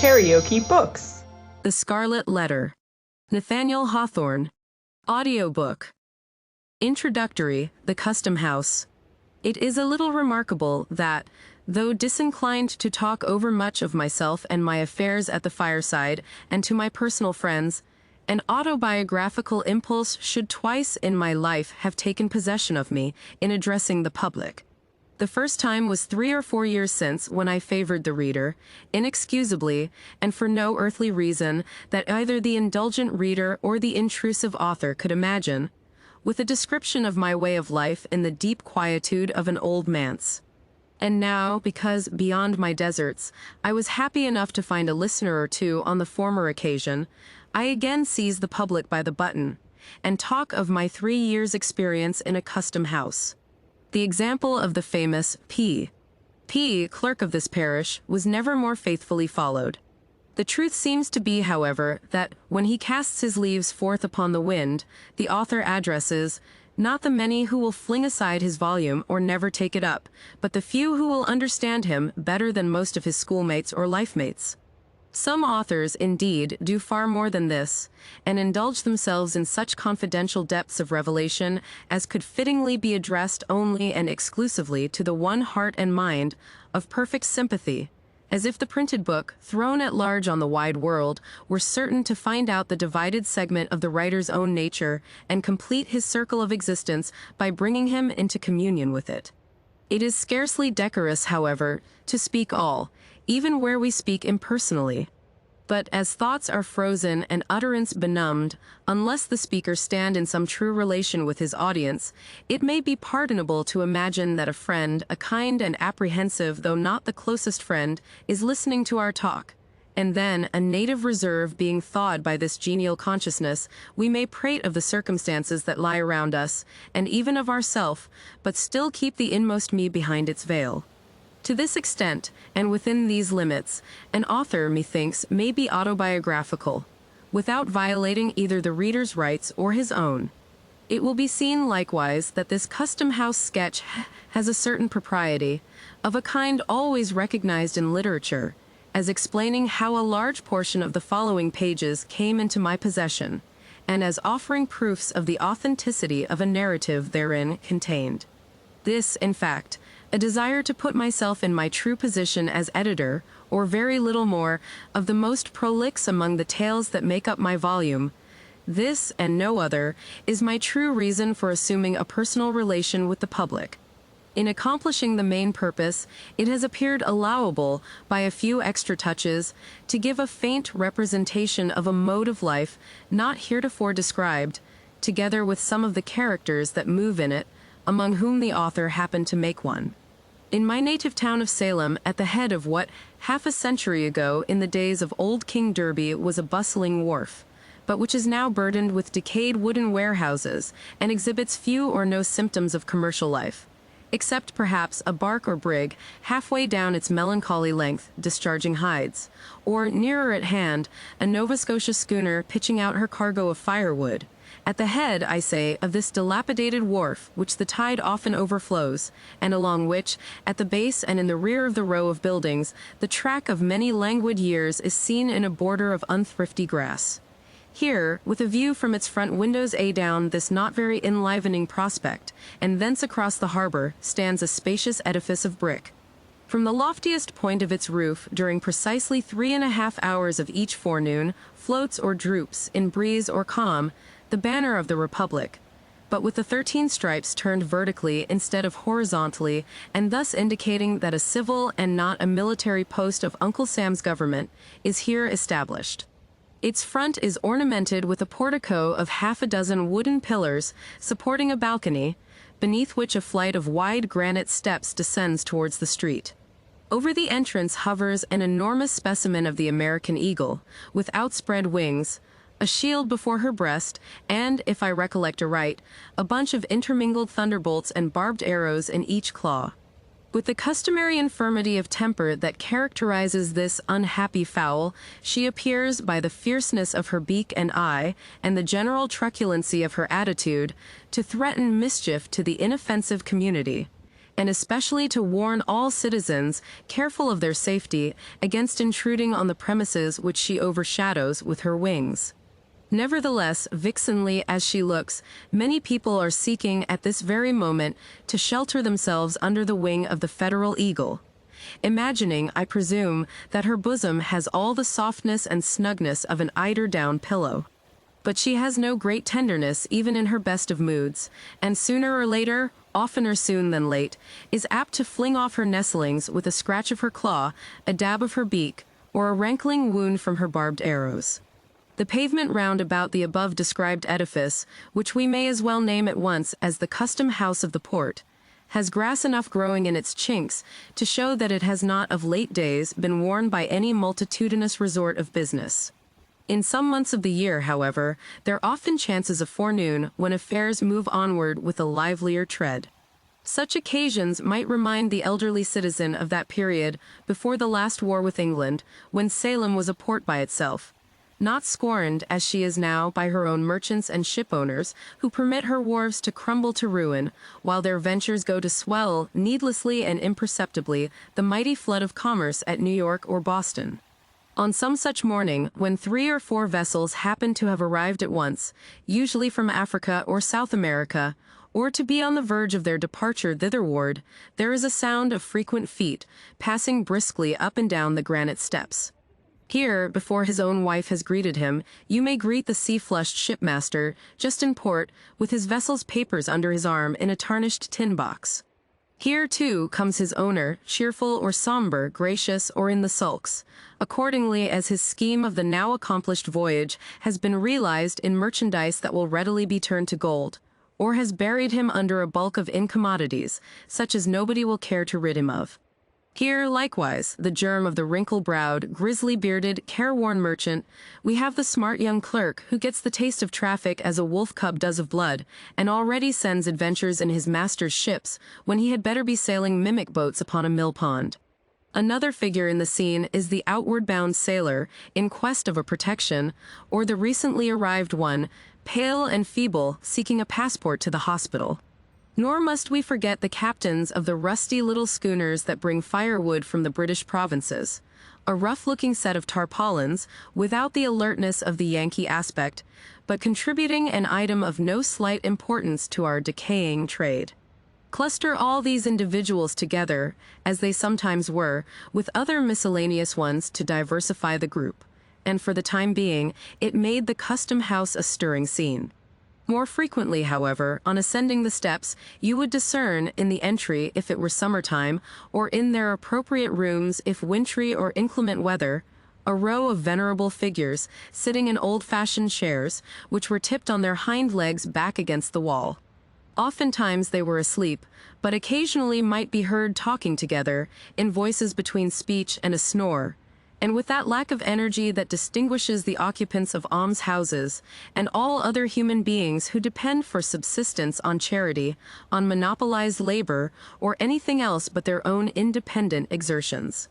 KaraokeBooks. The Scarlet Letter. Nathaniel Hawthorne. Audiobook. Introductory, The Custom House. It is a little remarkable that, though disinclined to talk over much of myself and my affairs at the fireside and to my personal friends, an autobiographical impulse should twice in my life have taken possession of me in addressing the public. The first time was 3 or 4 years since, when I favored the reader, inexcusably, and for no earthly reason that either the indulgent reader or the intrusive author could imagine, with a description of my way of life in the deep quietude of an old manse. And now, because, beyond my deserts, I was happy enough to find a listener or two on the former occasion, I again seize the public by the button, and talk of my 3 years' experience in a custom house. The example of the famous P., clerk of this parish, was never more faithfully followed. The truth seems to be, however, that when he casts his leaves forth upon the wind, the author addresses, not the many who will fling aside his volume or never take it up, but the few who will understand him better than most of his schoolmates or lifemates. Some authors, indeed, do far more than this, and indulge themselves in such confidential depths of revelation as could fittingly be addressed only and exclusively to the one heart and mind of perfect sympathy, as if the printed book, thrown at large on the wide world, were certain to find out the divided segment of the writer's own nature and complete his circle of existence by bringing him into communion with it. It is scarcely decorous, however, to speak all, even where we speak impersonally. But as thoughts are frozen and utterance benumbed, unless the speaker stand in some true relation with his audience, it may be pardonable to imagine that a friend, a kind and apprehensive though not the closest friend, is listening to our talk, and then, a native reserve being thawed by this genial consciousness, we may prate of the circumstances that lie around us, and even of ourself, but still keep the inmost me behind its veil. To this extent, and within these limits, an author, methinks, may be autobiographical, without violating either the reader's rights or his own. It will be seen likewise that this custom house sketch has a certain propriety, of a kind always recognized in literature, as explaining how a large portion of the following pages came into my possession, and as offering proofs of the authenticity of a narrative therein contained. This, in fact, a desire to put myself in my true position as editor, or very little more, of the most prolix among the tales that make up my volume. This, and no other, is my true reason for assuming a personal relation with the public. In accomplishing the main purpose, it has appeared allowable, by a few extra touches, to give a faint representation of a mode of life not heretofore described, together with some of the characters that move in it, among whom the author happened to make one. In my native town of Salem, at the head of what, half a century ago, in the days of old King Derby, was a bustling wharf, but which is now burdened with decayed wooden warehouses, and exhibits few or no symptoms of commercial life, except perhaps a bark or brig, halfway down its melancholy length, discharging hides, or, nearer at hand, a Nova Scotia schooner pitching out her cargo of firewood. At the head, I say, of this dilapidated wharf, which the tide often overflows, and along which, at the base and in the rear of the row of buildings, the track of many languid years is seen in a border of unthrifty grass. Here, with a view from its front windows down this not very enlivening prospect, and thence across the harbor, stands a spacious edifice of brick. From the loftiest point of its roof, during precisely 3½ hours of each forenoon, floats or droops, in breeze or calm, the banner of the Republic, but with the 13 stripes turned vertically instead of horizontally, and thus indicating that a civil and not a military post of Uncle Sam's government is here established. Its front is ornamented with a portico of half a dozen wooden pillars supporting a balcony, beneath which a flight of wide granite steps descends towards the street. Over the entrance hovers an enormous specimen of the American eagle, with outspread wings, a shield before her breast, and, if I recollect aright, a bunch of intermingled thunderbolts and barbed arrows in each claw. With the customary infirmity of temper that characterizes this unhappy fowl, she appears, by the fierceness of her beak and eye, and the general truculency of her attitude, to threaten mischief to the inoffensive community, and especially to warn all citizens, careful of their safety, against intruding on the premises which she overshadows with her wings. Nevertheless, vixenly as she looks, many people are seeking at this very moment to shelter themselves under the wing of the federal eagle, imagining, I presume, that her bosom has all the softness and snugness of an eider-down pillow. But she has no great tenderness even in her best of moods, and sooner or later, oftener soon than late, is apt to fling off her nestlings with a scratch of her claw, a dab of her beak, or a rankling wound from her barbed arrows. The pavement round about the above-described edifice, which we may as well name at once as the custom house of the port, has grass enough growing in its chinks to show that it has not of late days been worn by any multitudinous resort of business. In some months of the year, however, there often chances a forenoon when affairs move onward with a livelier tread. Such occasions might remind the elderly citizen of that period before the last war with England, when Salem was a port by itself, not scorned as she is now by her own merchants and shipowners, who permit her wharves to crumble to ruin, while their ventures go to swell, needlessly and imperceptibly, the mighty flood of commerce at New York or Boston. On some such morning, when 3 or 4 vessels happen to have arrived at once, usually from Africa or South America, or to be on the verge of their departure thitherward, there is a sound of frequent feet, passing briskly up and down the granite steps. Here, before his own wife has greeted him, you may greet the sea-flushed shipmaster, just in port, with his vessel's papers under his arm in a tarnished tin box. Here, too, comes his owner, cheerful or somber, gracious or in the sulks, accordingly as his scheme of the now accomplished voyage has been realized in merchandise that will readily be turned to gold, or has buried him under a bulk of incommodities, such as nobody will care to rid him of. Here, likewise, the germ of the wrinkle-browed, grizzly-bearded, careworn merchant, we have the smart young clerk who gets the taste of traffic as a wolf-cub does of blood, and already sends adventures in his master's ships, when he had better be sailing mimic boats upon a mill-pond. Another figure in the scene is the outward-bound sailor, in quest of a protection, or the recently arrived one, pale and feeble, seeking a passport to the hospital. Nor must we forget the captains of the rusty little schooners that bring firewood from the British provinces, a rough-looking set of tarpaulins, without the alertness of the Yankee aspect, but contributing an item of no slight importance to our decaying trade. Cluster all these individuals together, as they sometimes were, with other miscellaneous ones to diversify the group, and for the time being, it made the custom house a stirring scene. More frequently, however, on ascending the steps, you would discern, in the entry if it were summertime, or in their appropriate rooms if wintry or inclement weather, a row of venerable figures, sitting in old-fashioned chairs, which were tipped on their hind legs back against the wall. Oftentimes they were asleep, but occasionally might be heard talking together, in voices between speech and a snore, and with that lack of energy that distinguishes the occupants of almshouses, and all other human beings who depend for subsistence on charity, on monopolized labor, or anything else but their own independent exertions.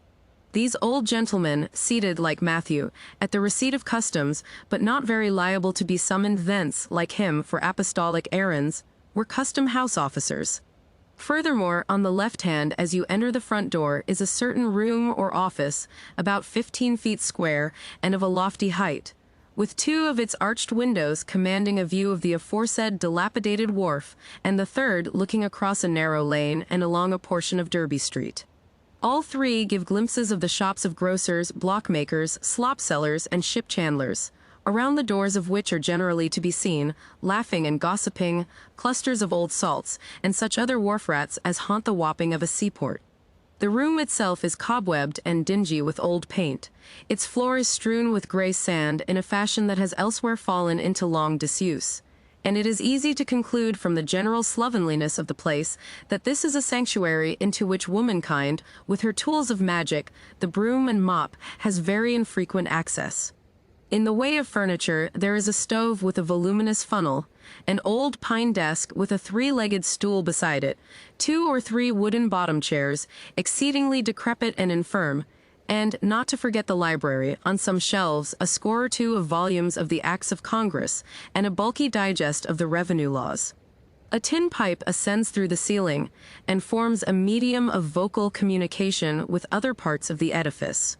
These old gentlemen, seated, like Matthew, at the receipt of customs, but not very liable to be summoned thence, like him, for apostolic errands, were custom house officers. Furthermore, on the left hand as you enter the front door is a certain room or office, about 15 feet square and of a lofty height, with 2 of its arched windows commanding a view of the aforesaid dilapidated wharf, and the third looking across a narrow lane and along a portion of Derby Street. All 3 give glimpses of the shops of grocers, block-makers, slop-sellers, and ship-chandlers, around the doors of which are generally to be seen, laughing and gossiping, clusters of old salts, and such other wharf-rats as haunt the wapping of a seaport. The room itself is cobwebbed and dingy with old paint. Its floor is strewn with gray sand in a fashion that has elsewhere fallen into long disuse, and it is easy to conclude from the general slovenliness of the place that this is a sanctuary into which womankind, with her tools of magic, the broom and mop, has very infrequent access. In the way of furniture, there is a stove with a voluminous funnel, an old pine desk with a 3-legged stool beside it, 2 or 3 wooden bottom chairs, exceedingly decrepit and infirm, and, not to forget the library, on some shelves a score or 2 of volumes of the Acts of Congress, and a bulky digest of the revenue laws. A tin pipe ascends through the ceiling and forms a medium of vocal communication with other parts of the edifice.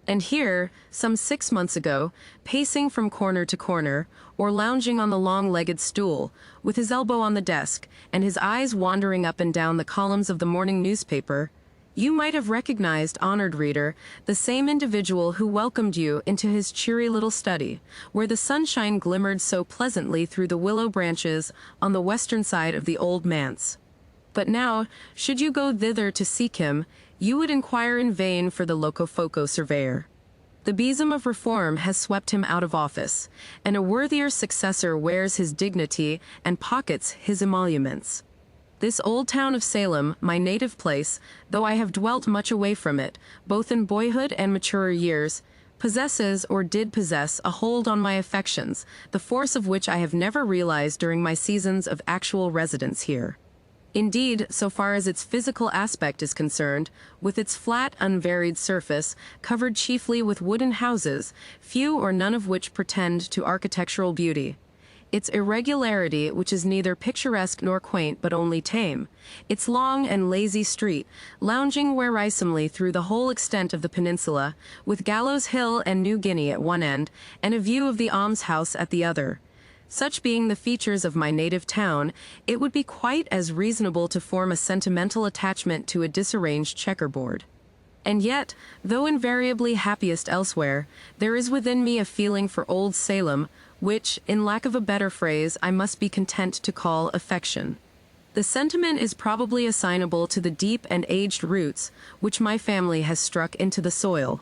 And here, some 6 months ago, pacing from corner to corner, or lounging on the long-legged stool, with his elbow on the desk and his eyes wandering up and down the columns of the morning newspaper, you might have recognized, honored reader, the same individual who welcomed you into his cheery little study, where the sunshine glimmered so pleasantly through the willow branches on the western side of the old manse. But now, should you go thither to seek him, you would inquire in vain for the locofoco surveyor. The besom of reform has swept him out of office, and a worthier successor wears his dignity and pockets his emoluments. This old town of Salem, my native place, though I have dwelt much away from it, both in boyhood and maturer years, possesses or did possess a hold on my affections, the force of which I have never realized during my seasons of actual residence here. Indeed, so far as its physical aspect is concerned, with its flat, unvaried surface, covered chiefly with wooden houses, few or none of which pretend to architectural beauty, its irregularity, which is neither picturesque nor quaint but only tame, its long and lazy street, lounging wearisomely through the whole extent of the peninsula, with Gallows Hill and New Guinea at one end, and a view of the almshouse at the other. Such being the features of my native town, it would be quite as reasonable to form a sentimental attachment to a disarranged checkerboard. And yet, though invariably happiest elsewhere, there is within me a feeling for old Salem, which, in lack of a better phrase, I must be content to call affection. The sentiment is probably assignable to the deep and aged roots which my family has struck into the soil.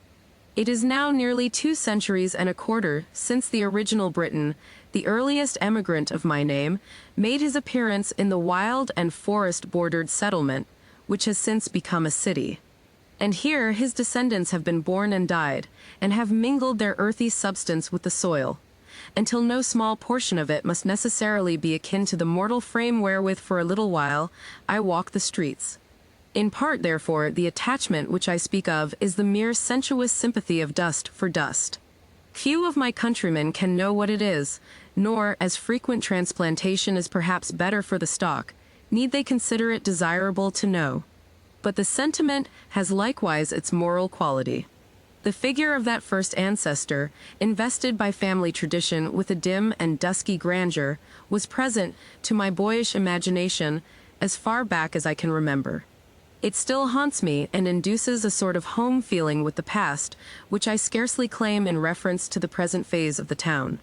It is now nearly 2 centuries and a quarter since the original Briton, the earliest emigrant of my name, made his appearance in the wild and forest-bordered settlement, which has since become a city. And here his descendants have been born and died, and have mingled their earthy substance with the soil, until no small portion of it must necessarily be akin to the mortal frame wherewith for a little while I walk the streets. In part, therefore, the attachment which I speak of is the mere sensuous sympathy of dust for dust. Few of my countrymen can know what it is, nor, as frequent transplantation is perhaps better for the stock, need they consider it desirable to know. But the sentiment has likewise its moral quality. The figure of that first ancestor, invested by family tradition with a dim and dusky grandeur, was present to my boyish imagination as far back as I can remember. It still haunts me and induces a sort of home feeling with the past, which I scarcely claim in reference to the present phase of the town.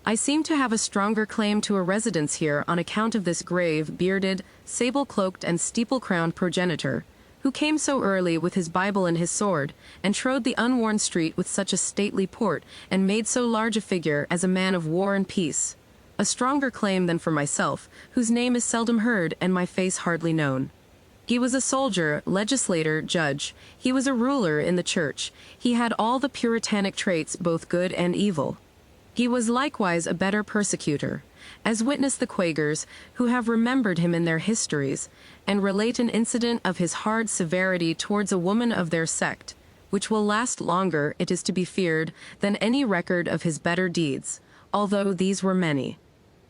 I seem to have a stronger claim to a residence here on account of this grave, bearded, sable-cloaked and steeple-crowned progenitor, who came so early with his Bible and his sword, and trode the unworn street with such a stately port, and made so large a figure as a man of war and peace. A stronger claim than for myself, whose name is seldom heard and my face hardly known. He was a soldier, legislator, judge. He was a ruler in the church. He had all the puritanic traits, both good and evil. He was likewise a better persecutor, as witness the Quakers, who have remembered him in their histories, and relate an incident of his hard severity towards a woman of their sect, which will last longer, it is to be feared, than any record of his better deeds, although these were many.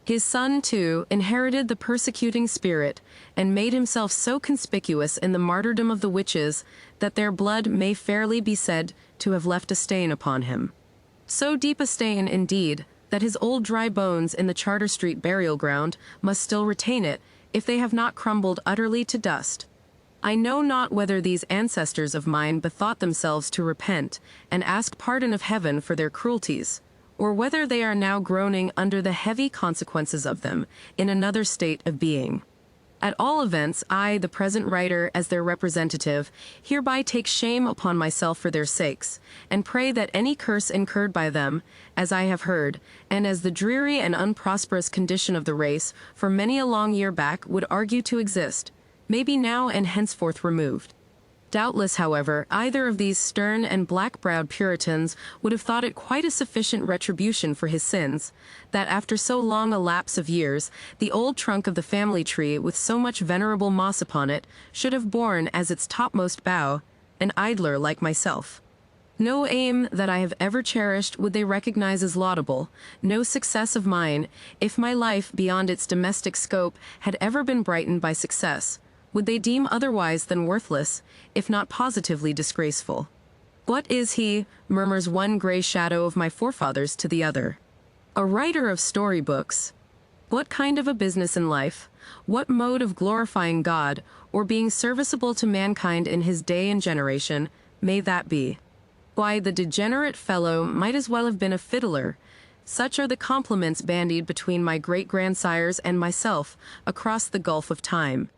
His son, too, inherited the persecuting spirit, and made himself so conspicuous in the martyrdom of the witches that their blood may fairly be said to have left a stain upon him. So deep a stain, indeed, that his old dry bones in the Charter Street burial ground must still retain it, if they have not crumbled utterly to dust. I know not whether these ancestors of mine bethought themselves to repent and ask pardon of heaven for their cruelties, or whether they are now groaning under the heavy consequences of them in another state of being. At all events, I, the present writer, as their representative, hereby take shame upon myself for their sakes, and pray that any curse incurred by them, as I have heard, and as the dreary and unprosperous condition of the race for many a long year back would argue to exist, may be now and henceforth removed. Doubtless, however, either of these stern and black-browed Puritans would have thought it quite a sufficient retribution for his sins, that after so long a lapse of years, the old trunk of the family tree with so much venerable moss upon it should have borne as its topmost bough an idler like myself. No aim that I have ever cherished would they recognize as laudable, no success of mine, if my life beyond its domestic scope had ever been brightened by success, would they deem otherwise than worthless, if not positively disgraceful. What is he, murmurs one gray shadow of my forefathers to the other. A writer of storybooks. What kind of a business in life, what mode of glorifying God, or being serviceable to mankind in his day and generation, may that be? Why, the degenerate fellow might as well have been a fiddler. Such are the compliments bandied between my great-grandsires and myself across the gulf of time.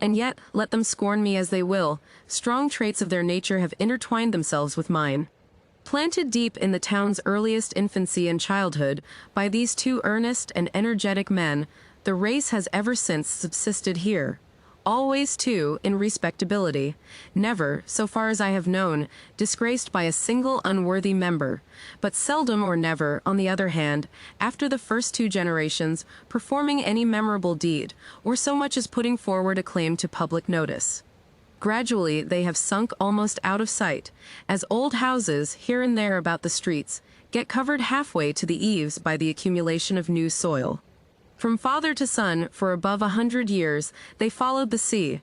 And yet, let them scorn me as they will, strong traits of their nature have intertwined themselves with mine. Planted deep in the town's earliest infancy and childhood by these two earnest and energetic men, the race has ever since subsisted here. Always, too, in respectability, never, so far as I have known, disgraced by a single unworthy member, but seldom or never, on the other hand, after the first two generations, performing any memorable deed, or so much as putting forward a claim to public notice. Gradually they have sunk almost out of sight, as old houses, here and there about the streets, get covered halfway to the eaves by the accumulation of new soil. From father to son, for above 100 years, they followed the sea,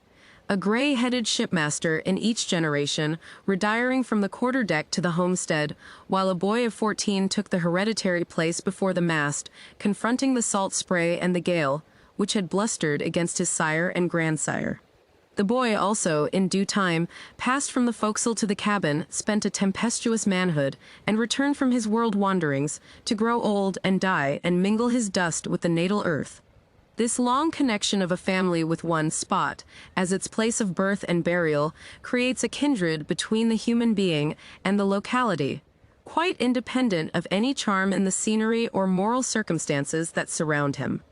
a gray-headed shipmaster in each generation, retiring from the quarterdeck to the homestead, while a boy of 14 took the hereditary place before the mast, confronting the salt spray and the gale, which had blustered against his sire and grandsire. The boy also, in due time, passed from the forecastle to the cabin, spent a tempestuous manhood, and returned from his world wanderings, to grow old and die and mingle his dust with the natal earth. This long connection of a family with one spot, as its place of birth and burial, creates a kindred between the human being and the locality, quite independent of any charm in the scenery or moral circumstances that surround him.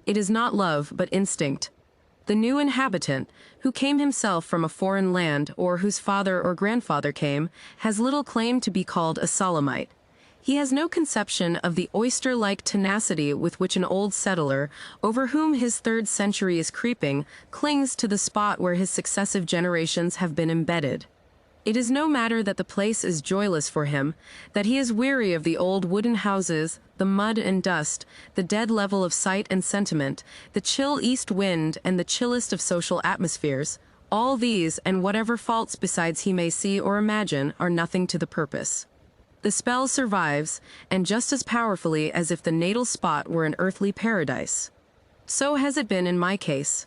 It is not love, but instinct. The new inhabitant, who came himself from a foreign land or whose father or grandfather came, has little claim to be called a Solemite. He has no conception of the oyster-like tenacity with which an old settler, over whom his third century is creeping, clings to the spot where his successive generations have been embedded. It is no matter that the place is joyless for him, that he is weary of the old wooden houses, the mud and dust, the dead level of sight and sentiment, the chill east wind and the chillest of social atmospheres. All these, and whatever faults besides he may see or imagine, are nothing to the purpose. The spell survives, and just as powerfully as if the natal spot were an earthly paradise. So has it been in my case.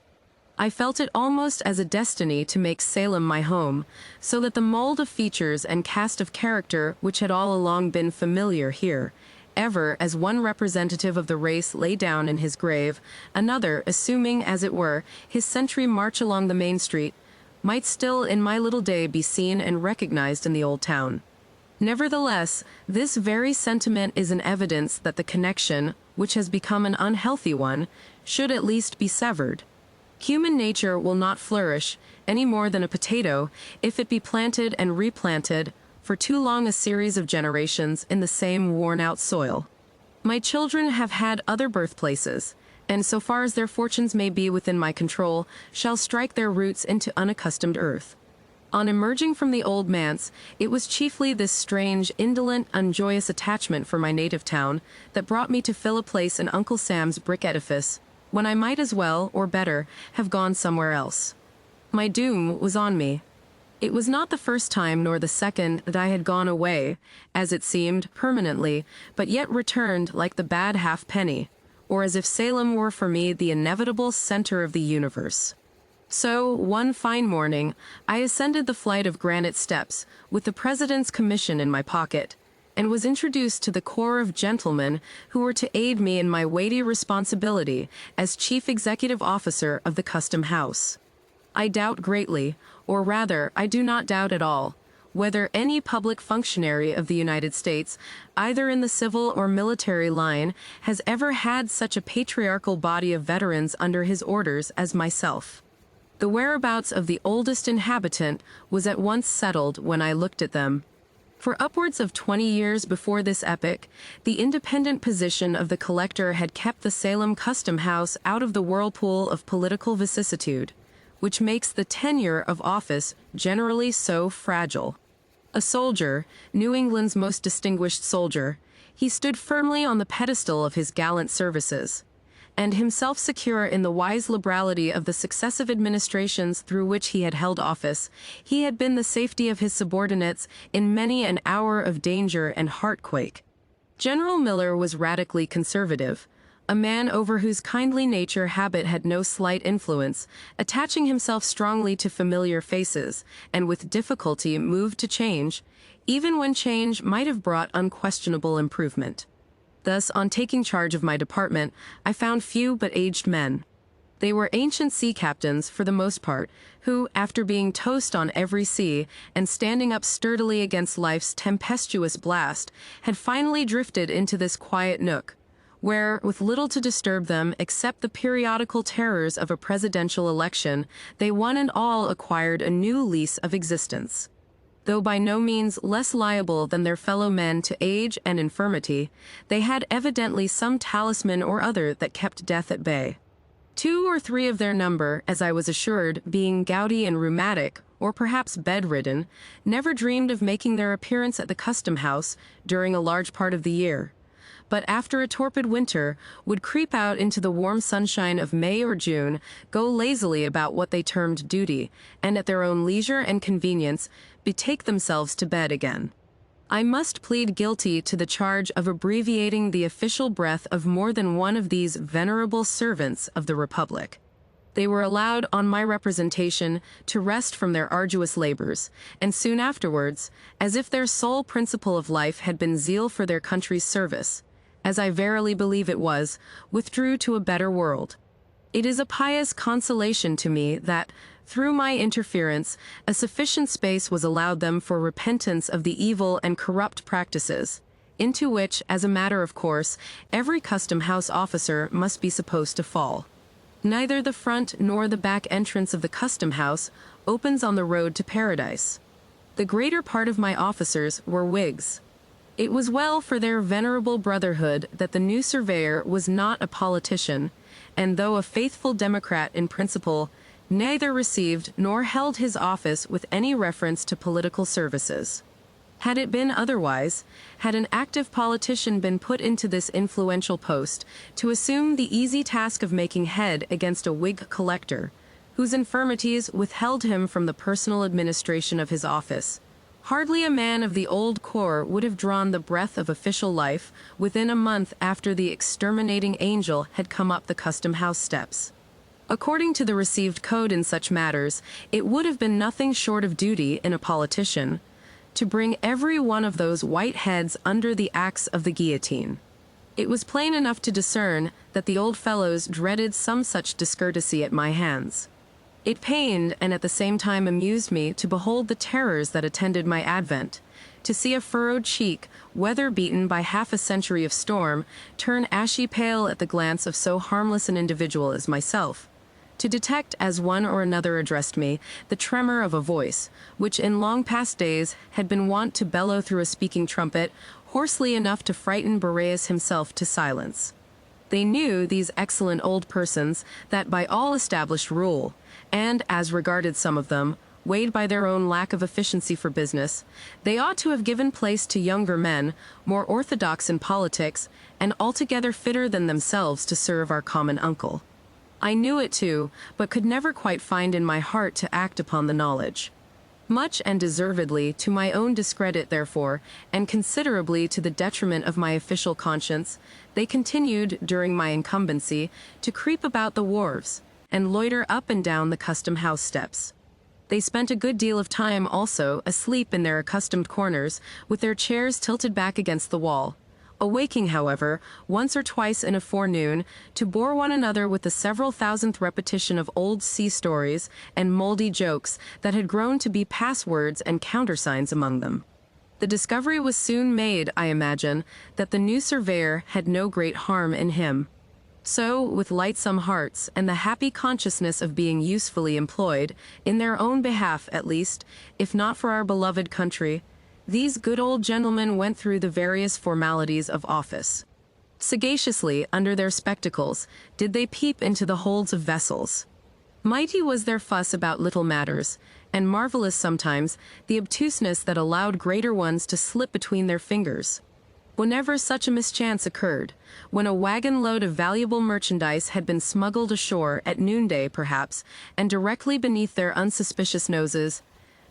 I felt it almost as a destiny to make Salem my home, so that the mold of features and cast of character which had all along been familiar here, ever as one representative of the race lay down in his grave, another, assuming, as it were, his sentry march along the main street, might still in my little day be seen and recognized in the old town. Nevertheless, this very sentiment is an evidence that the connection, which has become an unhealthy one, should at least be severed. Human nature will not flourish, any more than a potato, if it be planted and replanted for too long a series of generations in the same worn-out soil. My children have had other birthplaces, and so far as their fortunes may be within my control, shall strike their roots into unaccustomed earth. On emerging from the old manse, it was chiefly this strange, indolent, unjoyous attachment for my native town that brought me to fill a place in Uncle Sam's brick edifice, when I might as well, or better, have gone somewhere else. My doom was on me. It was not the first time nor the second that I had gone away, as it seemed, permanently, but yet returned like the bad halfpenny, or as if Salem were for me the inevitable center of the universe. So, one fine morning, I ascended the flight of granite steps, with the President's commission in my pocket, and was introduced to the corps of gentlemen who were to aid me in my weighty responsibility as Chief Executive Officer of the Custom House. I doubt greatly, or rather, I do not doubt at all, whether any public functionary of the United States, either in the civil or military line, has ever had such a patriarchal body of veterans under his orders as myself. The whereabouts of the oldest inhabitant was at once settled when I looked at them. For upwards of 20 years before this epoch, the independent position of the collector had kept the Salem Custom House out of the whirlpool of political vicissitude, which makes the tenure of office generally so fragile. A soldier, New England's most distinguished soldier, he stood firmly on the pedestal of his gallant services, and himself secure in the wise liberality of the successive administrations through which he had held office, he had been the safety of his subordinates in many an hour of danger and heartquake. General Miller was radically conservative, a man over whose kindly nature habit had no slight influence, attaching himself strongly to familiar faces, and with difficulty moved to change, even when change might have brought unquestionable improvement. Thus, on taking charge of my department, I found few but aged men. They were ancient sea captains, for the most part, who, after being tossed on every sea, and standing up sturdily against life's tempestuous blast, had finally drifted into this quiet nook, where, with little to disturb them except the periodical terrors of a presidential election, they one and all acquired a new lease of existence. Though by no means less liable than their fellow men to age and infirmity, they had evidently some talisman or other that kept death at bay. 2 or 3 of their number, as I was assured, being gouty and rheumatic, or perhaps bedridden, never dreamed of making their appearance at the custom house during a large part of the year, but after a torpid winter would creep out into the warm sunshine of May or June, go lazily about what they termed duty, and at their own leisure and convenience betake themselves to bed again. I must plead guilty to the charge of abbreviating the official breath of more than one of these venerable servants of the Republic. They were allowed, on my representation, to rest from their arduous labors, and soon afterwards, as if their sole principle of life had been zeal for their country's service, as I verily believe it was, withdrew to a better world. It is a pious consolation to me that, through my interference, a sufficient space was allowed them for repentance of the evil and corrupt practices, into which, as a matter of course, every custom-house officer must be supposed to fall. Neither the front nor the back entrance of the custom-house opens on the road to paradise. The greater part of my officers were Whigs. It was well for their venerable brotherhood that the new surveyor was not a politician, and though a faithful Democrat in principle, neither received nor held his office with any reference to political services. Had it been otherwise, had an active politician been put into this influential post to assume the easy task of making head against a Whig collector, whose infirmities withheld him from the personal administration of his office, hardly a man of the old corps would have drawn the breath of official life within a month after the exterminating angel had come up the custom-house steps. According to the received code in such matters, it would have been nothing short of duty in a politician to bring every one of those white heads under the axe of the guillotine. It was plain enough to discern that the old fellows dreaded some such discourtesy at my hands. It pained and at the same time amused me to behold the terrors that attended my advent, to see a furrowed cheek, weather-beaten by half a century of storm, turn ashy pale at the glance of so harmless an individual as myself, to detect, as one or another addressed me, the tremor of a voice, which in long past days had been wont to bellow through a speaking trumpet, hoarsely enough to frighten Boreas himself to silence. They knew, these excellent old persons, that by all established rule, and, as regarded some of them, weighed by their own lack of efficiency for business, they ought to have given place to younger men, more orthodox in politics, and altogether fitter than themselves to serve our common uncle. I knew it too, but could never quite find in my heart to act upon the knowledge. Much and deservedly to my own discredit, therefore, and considerably to the detriment of my official conscience, they continued, during my incumbency, to creep about the wharves, and loiter up and down the custom-house steps. They spent a good deal of time, also, asleep in their accustomed corners, with their chairs tilted back against the wall, awaking, however, once or twice in a forenoon, to bore one another with the several thousandth repetition of old sea stories and mouldy jokes that had grown to be passwords and countersigns among them. The discovery was soon made, I imagine, that the new surveyor had no great harm in him. So, with lightsome hearts, and the happy consciousness of being usefully employed, in their own behalf at least, if not for our beloved country, these good old gentlemen went through the various formalities of office. Sagaciously, under their spectacles, did they peep into the holds of vessels. Mighty was their fuss about little matters, and marvelous sometimes, the obtuseness that allowed greater ones to slip between their fingers. Whenever such a mischance occurred, when a wagon load of valuable merchandise had been smuggled ashore at noonday perhaps, and directly beneath their unsuspicious noses,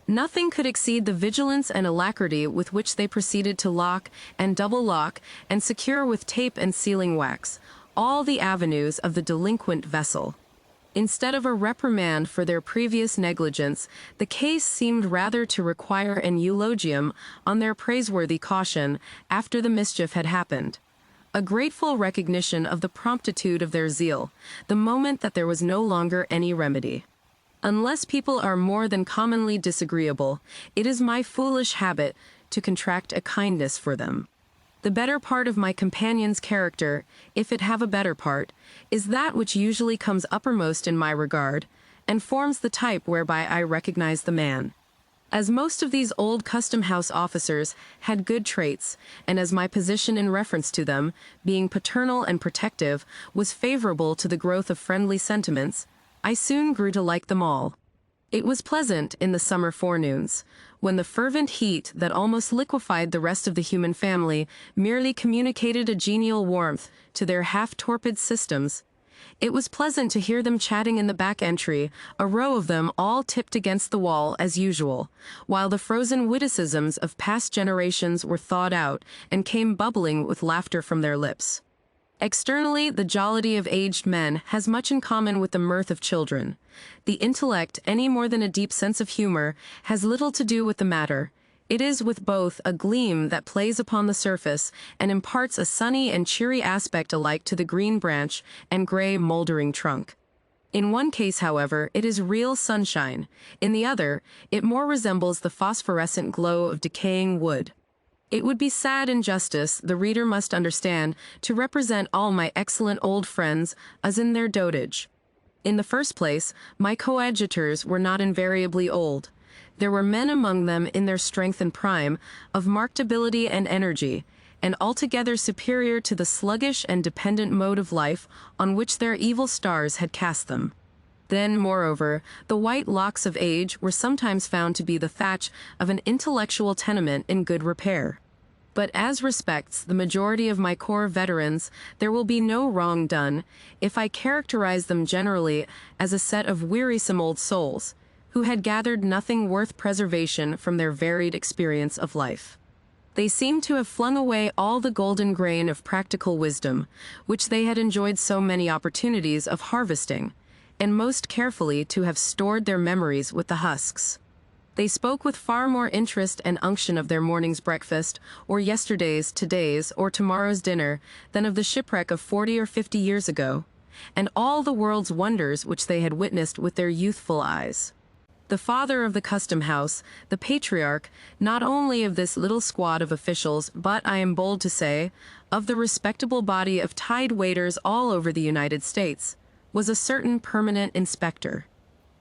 nothing could exceed the vigilance and alacrity with which they proceeded to lock and double lock and secure with tape and sealing wax all the avenues of the delinquent vessel. Instead of a reprimand for their previous negligence, the case seemed rather to require an eulogium on their praiseworthy caution after the mischief had happened. A grateful recognition of the promptitude of their zeal, the moment that there was no longer any remedy. Unless people are more than commonly disagreeable, it is my foolish habit to contract a kindness for them. The better part of my companion's character, if it have a better part, is that which usually comes uppermost in my regard, and forms the type whereby I recognize the man. As most of these old custom-house officers had good traits, and as my position in reference to them, being paternal and protective, was favorable to the growth of friendly sentiments, I soon grew to like them all. It was pleasant in the summer forenoons, when the fervent heat that almost liquefied the rest of the human family merely communicated a genial warmth to their half-torpid systems. It was pleasant to hear them chatting in the back entry, a row of them all tipped against the wall as usual, while the frozen witticisms of past generations were thawed out and came bubbling with laughter from their lips. Externally, the jollity of aged men has much in common with the mirth of children. The intellect, any more than a deep sense of humor, has little to do with the matter. It is with both a gleam that plays upon the surface and imparts a sunny and cheery aspect alike to the green branch and gray moldering trunk. In one case, however, it is real sunshine. In the other, it more resembles the phosphorescent glow of decaying wood. It would be sad injustice, the reader must understand, to represent all my excellent old friends as in their dotage. In the first place, my coadjutors were not invariably old. There were men among them in their strength and prime, of marked ability and energy, and altogether superior to the sluggish and dependent mode of life on which their evil stars had cast them. Then, moreover, the white locks of age were sometimes found to be the thatch of an intellectual tenement in good repair. But as respects the majority of my corps veterans, there will be no wrong done if I characterize them generally as a set of wearisome old souls, who had gathered nothing worth preservation from their varied experience of life. They seemed to have flung away all the golden grain of practical wisdom, which they had enjoyed so many opportunities of harvesting, and most carefully to have stored their memories with the husks. They spoke with far more interest and unction of their morning's breakfast, or yesterday's, today's, or tomorrow's dinner, than of the shipwreck of 40 or 50 years ago, and all the world's wonders which they had witnessed with their youthful eyes. The father of the custom house, the patriarch, not only of this little squad of officials, but, I am bold to say, of the respectable body of tide waiters all over the United States, was a certain permanent inspector.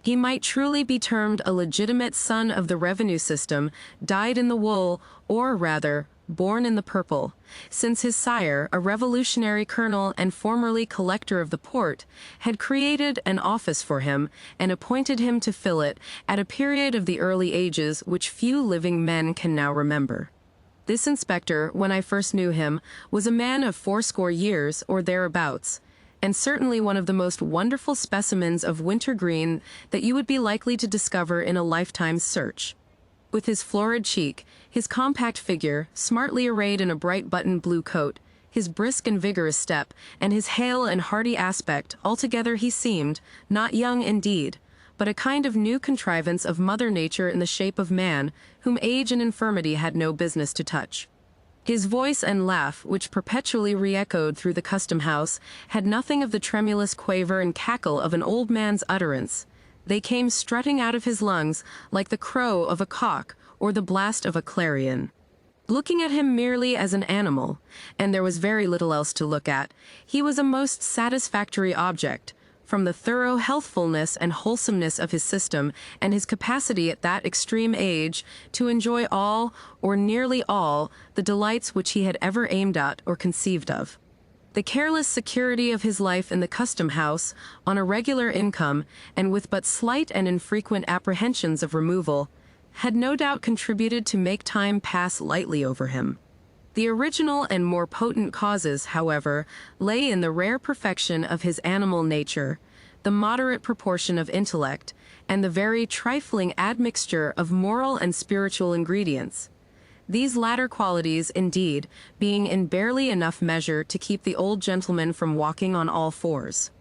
He might truly be termed a legitimate son of the revenue system, dyed in the wool, or rather, born in the purple, since his sire, a revolutionary colonel and formerly collector of the port, had created an office for him and appointed him to fill it at a period of the early ages which few living men can now remember. This inspector, when I first knew him, was a man of 80 years or thereabouts, and certainly one of the most wonderful specimens of wintergreen that you would be likely to discover in a lifetime's search. With his florid cheek, his compact figure, smartly arrayed in a bright buttoned blue coat, his brisk and vigorous step, and his hale and hearty aspect, altogether he seemed, not young indeed, but a kind of new contrivance of Mother Nature in the shape of man, whom age and infirmity had no business to touch. His voice and laugh, which perpetually re-echoed through the custom house, had nothing of the tremulous quaver and cackle of an old man's utterance. They came strutting out of his lungs like the crow of a cock or the blast of a clarion. Looking at him merely as an animal, and there was very little else to look at, he was a most satisfactory object, from the thorough healthfulness and wholesomeness of his system and his capacity at that extreme age to enjoy all, or nearly all, the delights which he had ever aimed at or conceived of. The careless security of his life in the custom house, on a regular income, and with but slight and infrequent apprehensions of removal, had no doubt contributed to make time pass lightly over him. The original and more potent causes, however, lay in the rare perfection of his animal nature, the moderate proportion of intellect, and the very trifling admixture of moral and spiritual ingredients. These latter qualities, indeed, being in barely enough measure to keep the old gentleman from walking on all fours.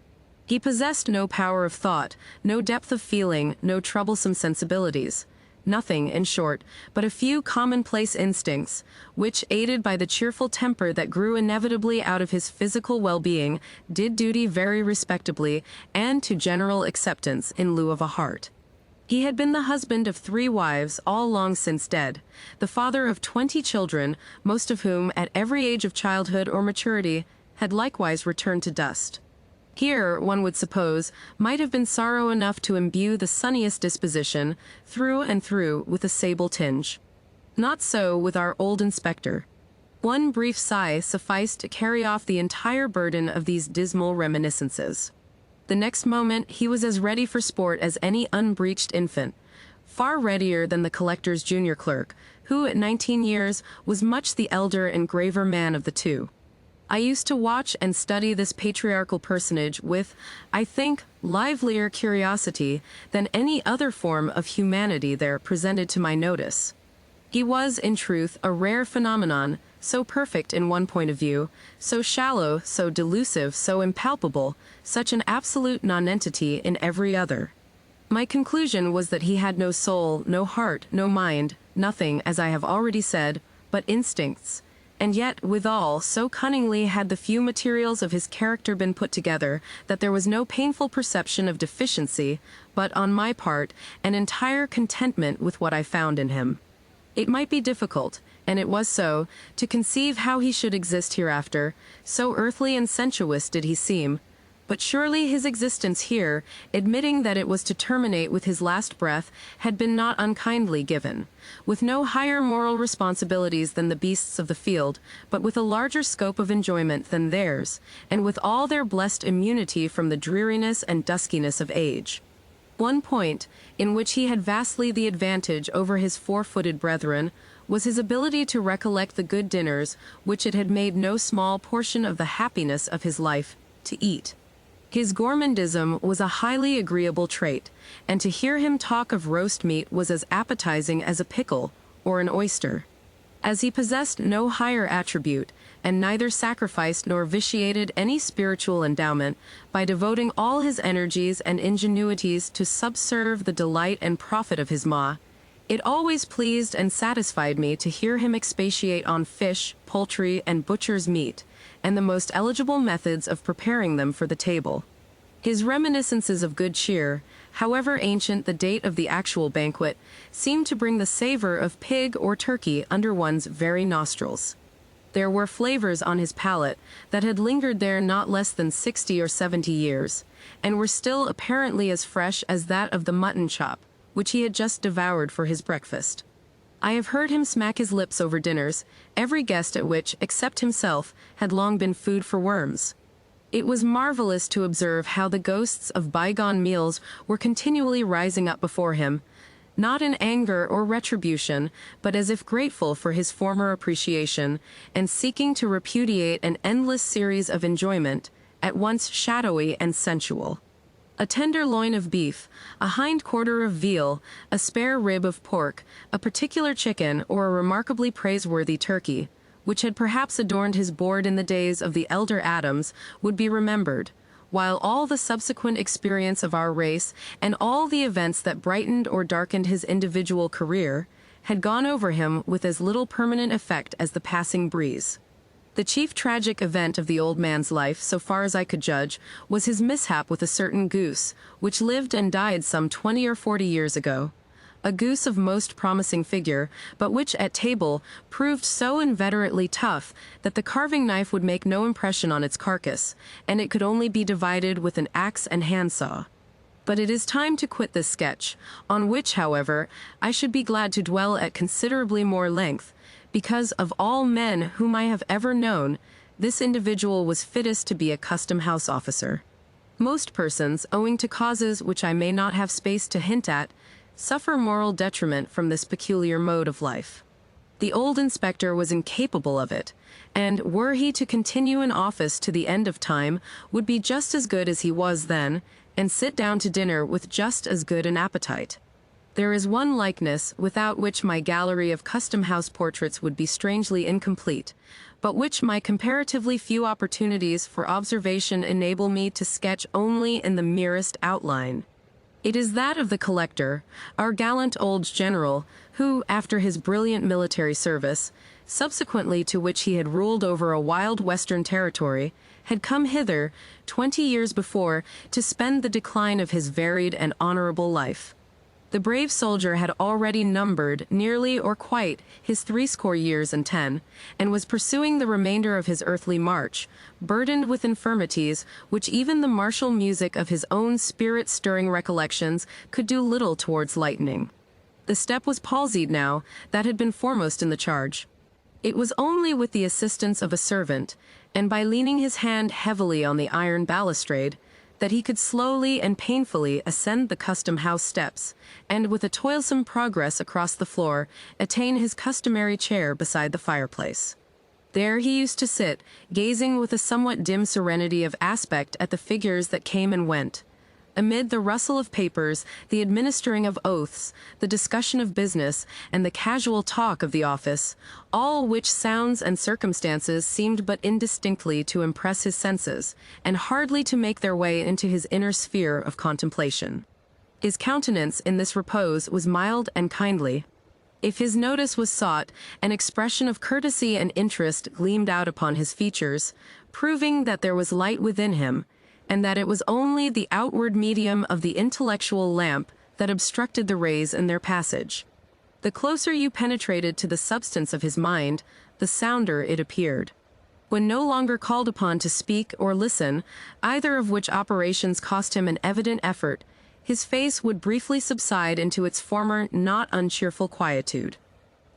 He possessed no power of thought, no depth of feeling, no troublesome sensibilities. Nothing, in short, but a few commonplace instincts, which, aided by the cheerful temper that grew inevitably out of his physical well-being, did duty very respectably and to general acceptance in lieu of a heart. He had been the husband of 3 wives, all long since dead, the father of 20 children, most of whom, at every age of childhood or maturity, had likewise returned to dust. Here, one would suppose, might have been sorrow enough to imbue the sunniest disposition, through and through, with a sable tinge. Not so with our old inspector. One brief sigh sufficed to carry off the entire burden of these dismal reminiscences. The next moment he was as ready for sport as any unbreeched infant, far readier than the collector's junior clerk, who at 19 years was much the elder and graver man of the two. I used to watch and study this patriarchal personage with, I think, livelier curiosity than any other form of humanity there presented to my notice. He was, in truth, a rare phenomenon, so perfect in one point of view, so shallow, so delusive, so impalpable, such an absolute nonentity in every other. My conclusion was that he had no soul, no heart, no mind, nothing, as I have already said, but instincts. And yet, withal, so cunningly had the few materials of his character been put together, that there was no painful perception of deficiency, but, on my part, an entire contentment with what I found in him. It might be difficult, and it was so, to conceive how he should exist hereafter, so earthly and sensuous did he seem, but surely his existence here, admitting that it was to terminate with his last breath, had been not unkindly given, with no higher moral responsibilities than the beasts of the field, but with a larger scope of enjoyment than theirs, and with all their blessed immunity from the dreariness and duskiness of age. One point, in which he had vastly the advantage over his 4-footed brethren, was his ability to recollect the good dinners which it had made no small portion of the happiness of his life to eat. His gourmandism was a highly agreeable trait, and to hear him talk of roast meat was as appetizing as a pickle or an oyster. As he possessed no higher attribute, and neither sacrificed nor vitiated any spiritual endowment, by devoting all his energies and ingenuities to subserve the delight and profit of his maw, it always pleased and satisfied me to hear him expatiate on fish, poultry, and butcher's meat, and the most eligible methods of preparing them for the table. His reminiscences of good cheer, however ancient the date of the actual banquet, seemed to bring the savor of pig or turkey under one's very nostrils. There were flavors on his palate that had lingered there not less than 60 or 70 years, and were still apparently as fresh as that of the mutton chop, which he had just devoured for his breakfast. I have heard him smack his lips over dinners, every guest at which, except himself, had long been food for worms. It was marvelous to observe how the ghosts of bygone meals were continually rising up before him, not in anger or retribution, but as if grateful for his former appreciation, and seeking to repudiate an endless series of enjoyment, at once shadowy and sensual. A tender loin of beef, a hind quarter of veal, a spare rib of pork, a particular chicken, or a remarkably praiseworthy turkey, which had perhaps adorned his board in the days of the elder Adams, would be remembered, while all the subsequent experience of our race, and all the events that brightened or darkened his individual career, had gone over him with as little permanent effect as the passing breeze. The chief tragic event of the old man's life, so far as I could judge, was his mishap with a certain goose, which lived and died some 20 or 40 years ago. A goose of most promising figure, but which at table proved so inveterately tough that the carving knife would make no impression on its carcass, and it could only be divided with an axe and handsaw. But it is time to quit this sketch, on which, however, I should be glad to dwell at considerably more length, because of all men whom I have ever known, this individual was fittest to be a custom house officer. Most persons, owing to causes which I may not have space to hint at, suffer moral detriment from this peculiar mode of life. The old inspector was incapable of it, and were he to continue in office to the end of time, would be just as good as he was then, and sit down to dinner with just as good an appetite. There is one likeness without which my gallery of custom house portraits would be strangely incomplete, but which my comparatively few opportunities for observation enable me to sketch only in the merest outline. It is that of the collector, our gallant old general, who, after his brilliant military service, subsequently to which he had ruled over a wild western territory, had come hither, 20 years before, to spend the decline of his varied and honorable life. The brave soldier had already numbered, nearly or quite, his 80 years and 10, and was pursuing the remainder of his earthly march, burdened with infirmities which even the martial music of his own spirit-stirring recollections could do little towards lightening. The step was palsied now, that had been foremost in the charge. It was only with the assistance of a servant, and by leaning his hand heavily on the iron balustrade, that he could slowly and painfully ascend the custom house steps, and with a toilsome progress across the floor, attain his customary chair beside the fireplace. There he used to sit, gazing with a somewhat dim serenity of aspect at the figures that came and went. Amid the rustle of papers, the administering of oaths, the discussion of business, and the casual talk of the office, all which sounds and circumstances seemed but indistinctly to impress his senses, and hardly to make their way into his inner sphere of contemplation. His countenance in this repose was mild and kindly. If his notice was sought, an expression of courtesy and interest gleamed out upon his features, proving that there was light within him, and that it was only the outward medium of the intellectual lamp that obstructed the rays in their passage. The closer you penetrated to the substance of his mind, the sounder it appeared. When no longer called upon to speak or listen, either of which operations cost him an evident effort, his face would briefly subside into its former not uncheerful quietude.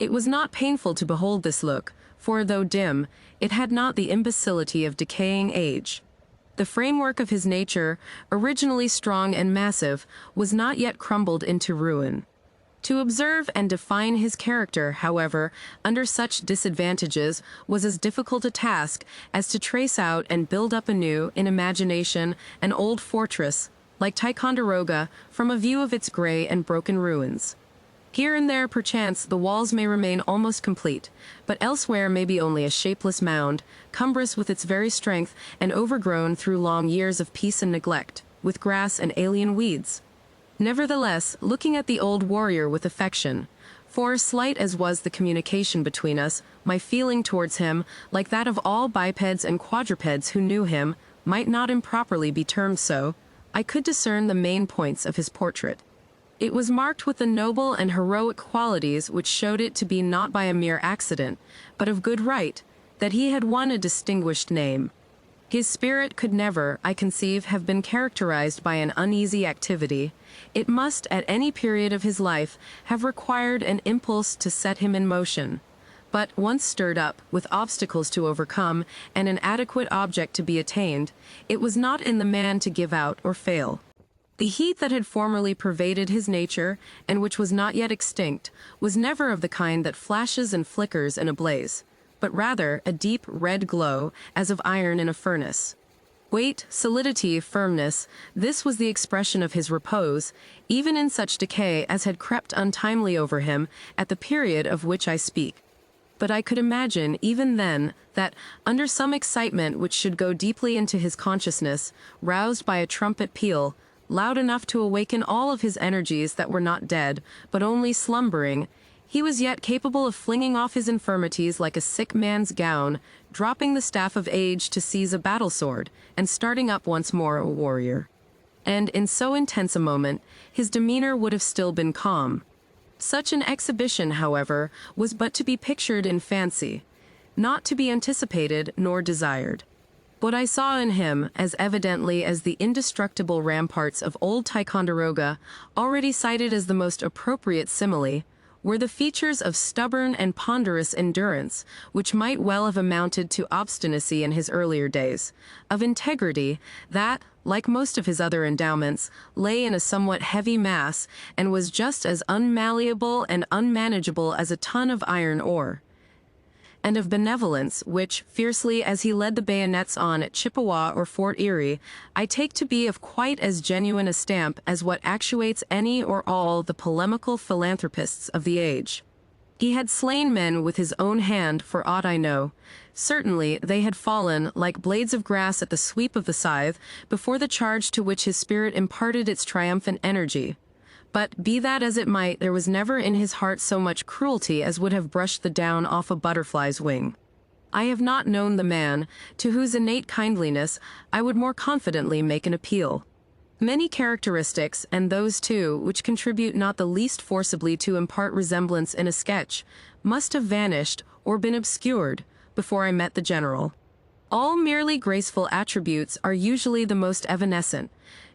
It was not painful to behold this look, for though dim, it had not the imbecility of decaying age. The framework of his nature, originally strong and massive, was not yet crumbled into ruin. To observe and define his character, however, under such disadvantages, was as difficult a task as to trace out and build up anew, in imagination, an old fortress, like Ticonderoga, from a view of its gray and broken ruins. Here and there, perchance, the walls may remain almost complete, but elsewhere may be only a shapeless mound, cumbrous with its very strength and overgrown through long years of peace and neglect, with grass and alien weeds. Nevertheless, looking at the old warrior with affection, for slight as was the communication between us, my feeling towards him, like that of all bipeds and quadrupeds who knew him, might not improperly be termed so, I could discern the main points of his portrait. It was marked with the noble and heroic qualities which showed it to be not by a mere accident, but of good right, that he had won a distinguished name. His spirit could never, I conceive, have been characterized by an uneasy activity. It must, at any period of his life, have required an impulse to set him in motion. But, once stirred up, with obstacles to overcome, and an adequate object to be attained, it was not in the man to give out or fail. The heat that had formerly pervaded his nature, and which was not yet extinct, was never of the kind that flashes and flickers in a blaze, but rather a deep red glow, as of iron in a furnace. Weight, solidity, firmness, this was the expression of his repose, even in such decay as had crept untimely over him at the period of which I speak. But I could imagine, even then, that, under some excitement which should go deeply into his consciousness, roused by a trumpet peal, loud enough to awaken all of his energies that were not dead, but only slumbering, he was yet capable of flinging off his infirmities like a sick man's gown, dropping the staff of age to seize a battle-sword, and starting up once more a warrior. And in so intense a moment, his demeanor would have still been calm. Such an exhibition, however, was but to be pictured in fancy, not to be anticipated nor desired. What I saw in him, as evidently as the indestructible ramparts of old Ticonderoga, already cited as the most appropriate simile, were the features of stubborn and ponderous endurance, which might well have amounted to obstinacy in his earlier days, of integrity, that, like most of his other endowments, lay in a somewhat heavy mass, and was just as unmalleable and unmanageable as a ton of iron ore, and of benevolence, which, fiercely as he led the bayonets on at Chippewa or Fort Erie, I take to be of quite as genuine a stamp as what actuates any or all the polemical philanthropists of the age. He had slain men with his own hand, for aught I know. Certainly they had fallen, like blades of grass at the sweep of the scythe, before the charge to which his spirit imparted its triumphant energy. But, be that as it might, there was never in his heart so much cruelty as would have brushed the down off a butterfly's wing. I have not known the man, to whose innate kindliness I would more confidently make an appeal. Many characteristics, and those too, which contribute not the least forcibly to impart resemblance in a sketch, must have vanished, or been obscured, before I met the General. All merely graceful attributes are usually the most evanescent,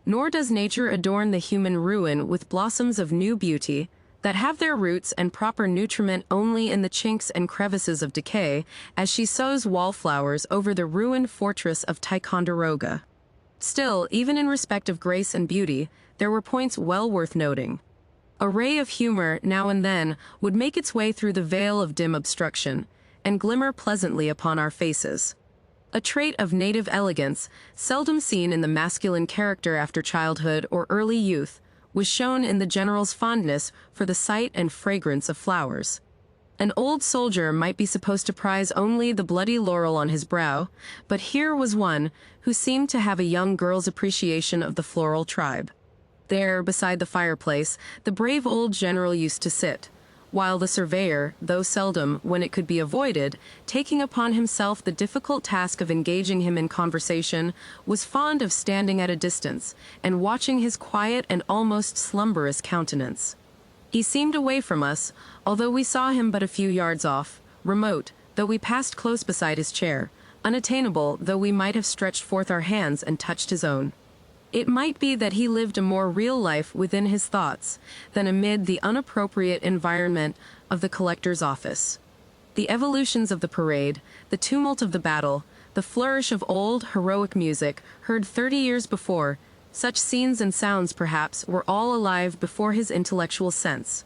nor does nature adorn the human ruin with blossoms of new beauty, that have their roots and proper nutriment only in the chinks and crevices of decay, as she sows wallflowers over the ruined fortress of Ticonderoga. Still, even in respect of grace and beauty, there were points well worth noting. A ray of humor, now and then, would make its way through the veil of dim obstruction, and glimmer pleasantly upon our faces. A trait of native elegance, seldom seen in the masculine character after childhood or early youth, was shown in the General's fondness for the sight and fragrance of flowers. An old soldier might be supposed to prize only the bloody laurel on his brow, but here was one who seemed to have a young girl's appreciation of the floral tribe. There, beside the fireplace, the brave old general used to sit, while the surveyor, though seldom, when it could be avoided, taking upon himself the difficult task of engaging him in conversation, was fond of standing at a distance, and watching his quiet and almost slumberous countenance. He seemed away from us, although we saw him but a few yards off, remote, though we passed close beside his chair, unattainable, though we might have stretched forth our hands and touched his own. It might be that he lived a more real life within his thoughts than amid the unappropriate environment of the collector's office. The evolutions of the parade, the tumult of the battle, the flourish of old, heroic music, heard 30 years before, such scenes and sounds, perhaps, were all alive before his intellectual sense.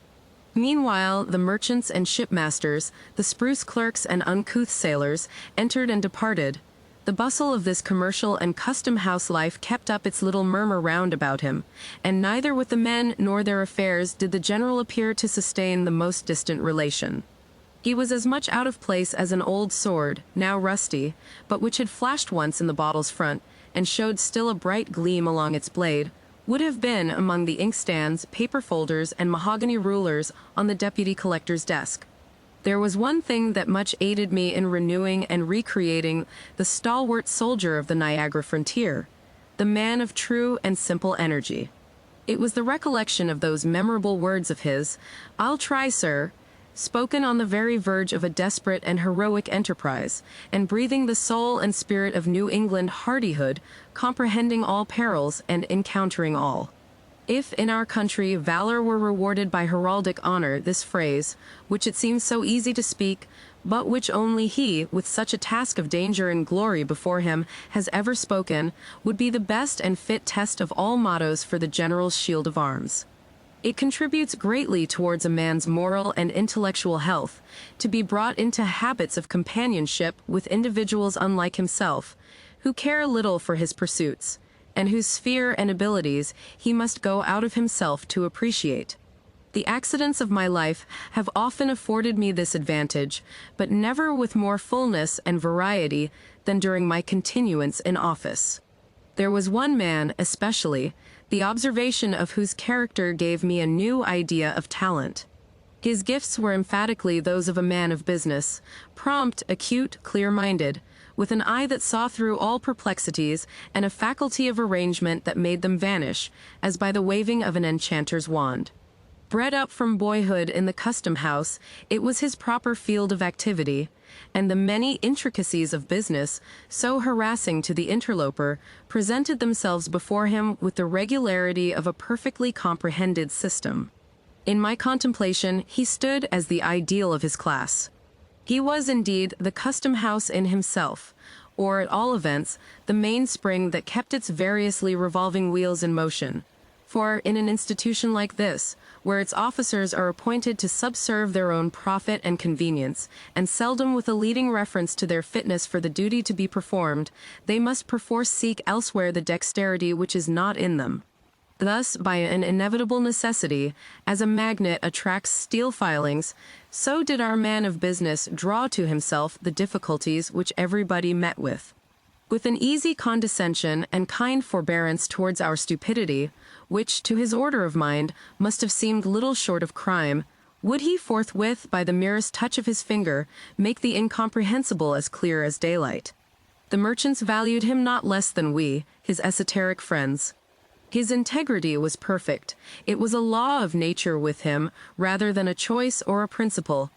Meanwhile, the merchants and shipmasters, the spruce clerks and uncouth sailors, entered and departed. The bustle of this commercial and custom-house life kept up its little murmur round about him, and neither with the men nor their affairs did the General appear to sustain the most distant relation. He was as much out of place as an old sword, now rusty, but which had flashed once in the bottle's front, and showed still a bright gleam along its blade, would have been among the inkstands, paper folders, and mahogany rulers on the deputy collector's desk. There was one thing that much aided me in renewing and recreating the stalwart soldier of the Niagara frontier, the man of true and simple energy. It was the recollection of those memorable words of his, "I'll try, sir," spoken on the very verge of a desperate and heroic enterprise, and breathing the soul and spirit of New England hardihood, comprehending all perils and encountering all. If in our country valor were rewarded by heraldic honor, this phrase, which it seems so easy to speak, but which only he, with such a task of danger and glory before him, has ever spoken, would be the best and fit test of all mottos for the General's shield of arms. It contributes greatly towards a man's moral and intellectual health, to be brought into habits of companionship with individuals unlike himself, who care little for his pursuits, and whose sphere and abilities he must go out of himself to appreciate. The accidents of my life have often afforded me this advantage, but never with more fullness and variety than during my continuance in office. There was one man, especially, the observation of whose character gave me a new idea of talent. His gifts were emphatically those of a man of business, prompt, acute, clear-minded, with an eye that saw through all perplexities and a faculty of arrangement that made them vanish, as by the waving of an enchanter's wand. Bred up from boyhood in the custom house, it was his proper field of activity, and the many intricacies of business, so harassing to the interloper, presented themselves before him with the regularity of a perfectly comprehended system. In my contemplation, he stood as the ideal of his class. He was indeed the custom house in himself, or at all events, the mainspring that kept its variously revolving wheels in motion. For in an institution like this, where its officers are appointed to subserve their own profit and convenience, and seldom with a leading reference to their fitness for the duty to be performed, they must perforce seek elsewhere the dexterity which is not in them. Thus, by an inevitable necessity, as a magnet attracts steel filings, so did our man of business draw to himself the difficulties which everybody met with. With an easy condescension and kind forbearance towards our stupidity, which, to his order of mind, must have seemed little short of crime, would he forthwith, by the merest touch of his finger, make the incomprehensible as clear as daylight. The merchants valued him not less than we, his esoteric friends. His integrity was perfect. It was a law of nature with him, rather than a choice or a principle.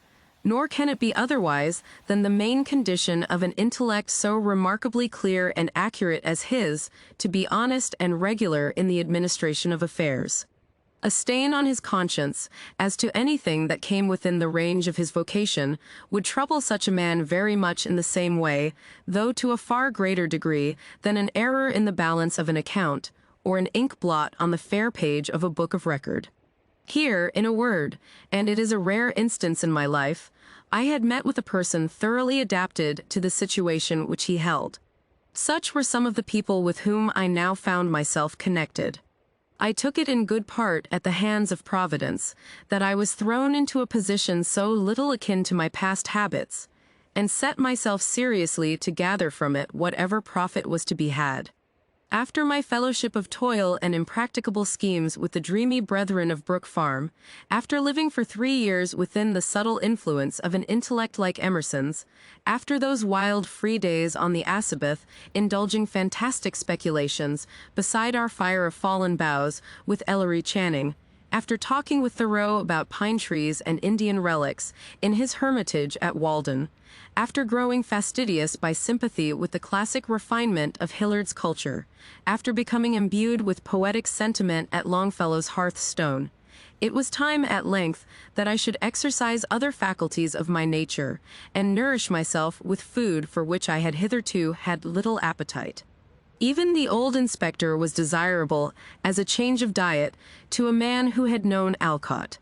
Nor can it be otherwise than the main condition of an intellect so remarkably clear and accurate as his, to be honest and regular in the administration of affairs. A stain on his conscience, as to anything that came within the range of his vocation, would trouble such a man very much in the same way, though to a far greater degree, than an error in the balance of an account, or an ink blot on the fair page of a book of record. Here, in a word, and it is a rare instance in my life, I had met with a person thoroughly adapted to the situation which he held. Such were some of the people with whom I now found myself connected. I took it in good part at the hands of Providence that I was thrown into a position so little akin to my past habits, and set myself seriously to gather from it whatever profit was to be had. After my fellowship of toil and impracticable schemes with the dreamy brethren of Brook Farm, after living for 3 years within the subtle influence of an intellect like Emerson's, after those wild free days on the Assabeth, indulging fantastic speculations beside our fire of fallen boughs with Ellery Channing, after talking with Thoreau about pine trees and Indian relics in his hermitage at Walden, after growing fastidious by sympathy with the classic refinement of Hillard's culture, after becoming imbued with poetic sentiment at Longfellow's hearthstone, it was time at length that I should exercise other faculties of my nature, and nourish myself with food for which I had hitherto had little appetite. Even the old inspector was desirable as a change of diet to a man who had known Alcott.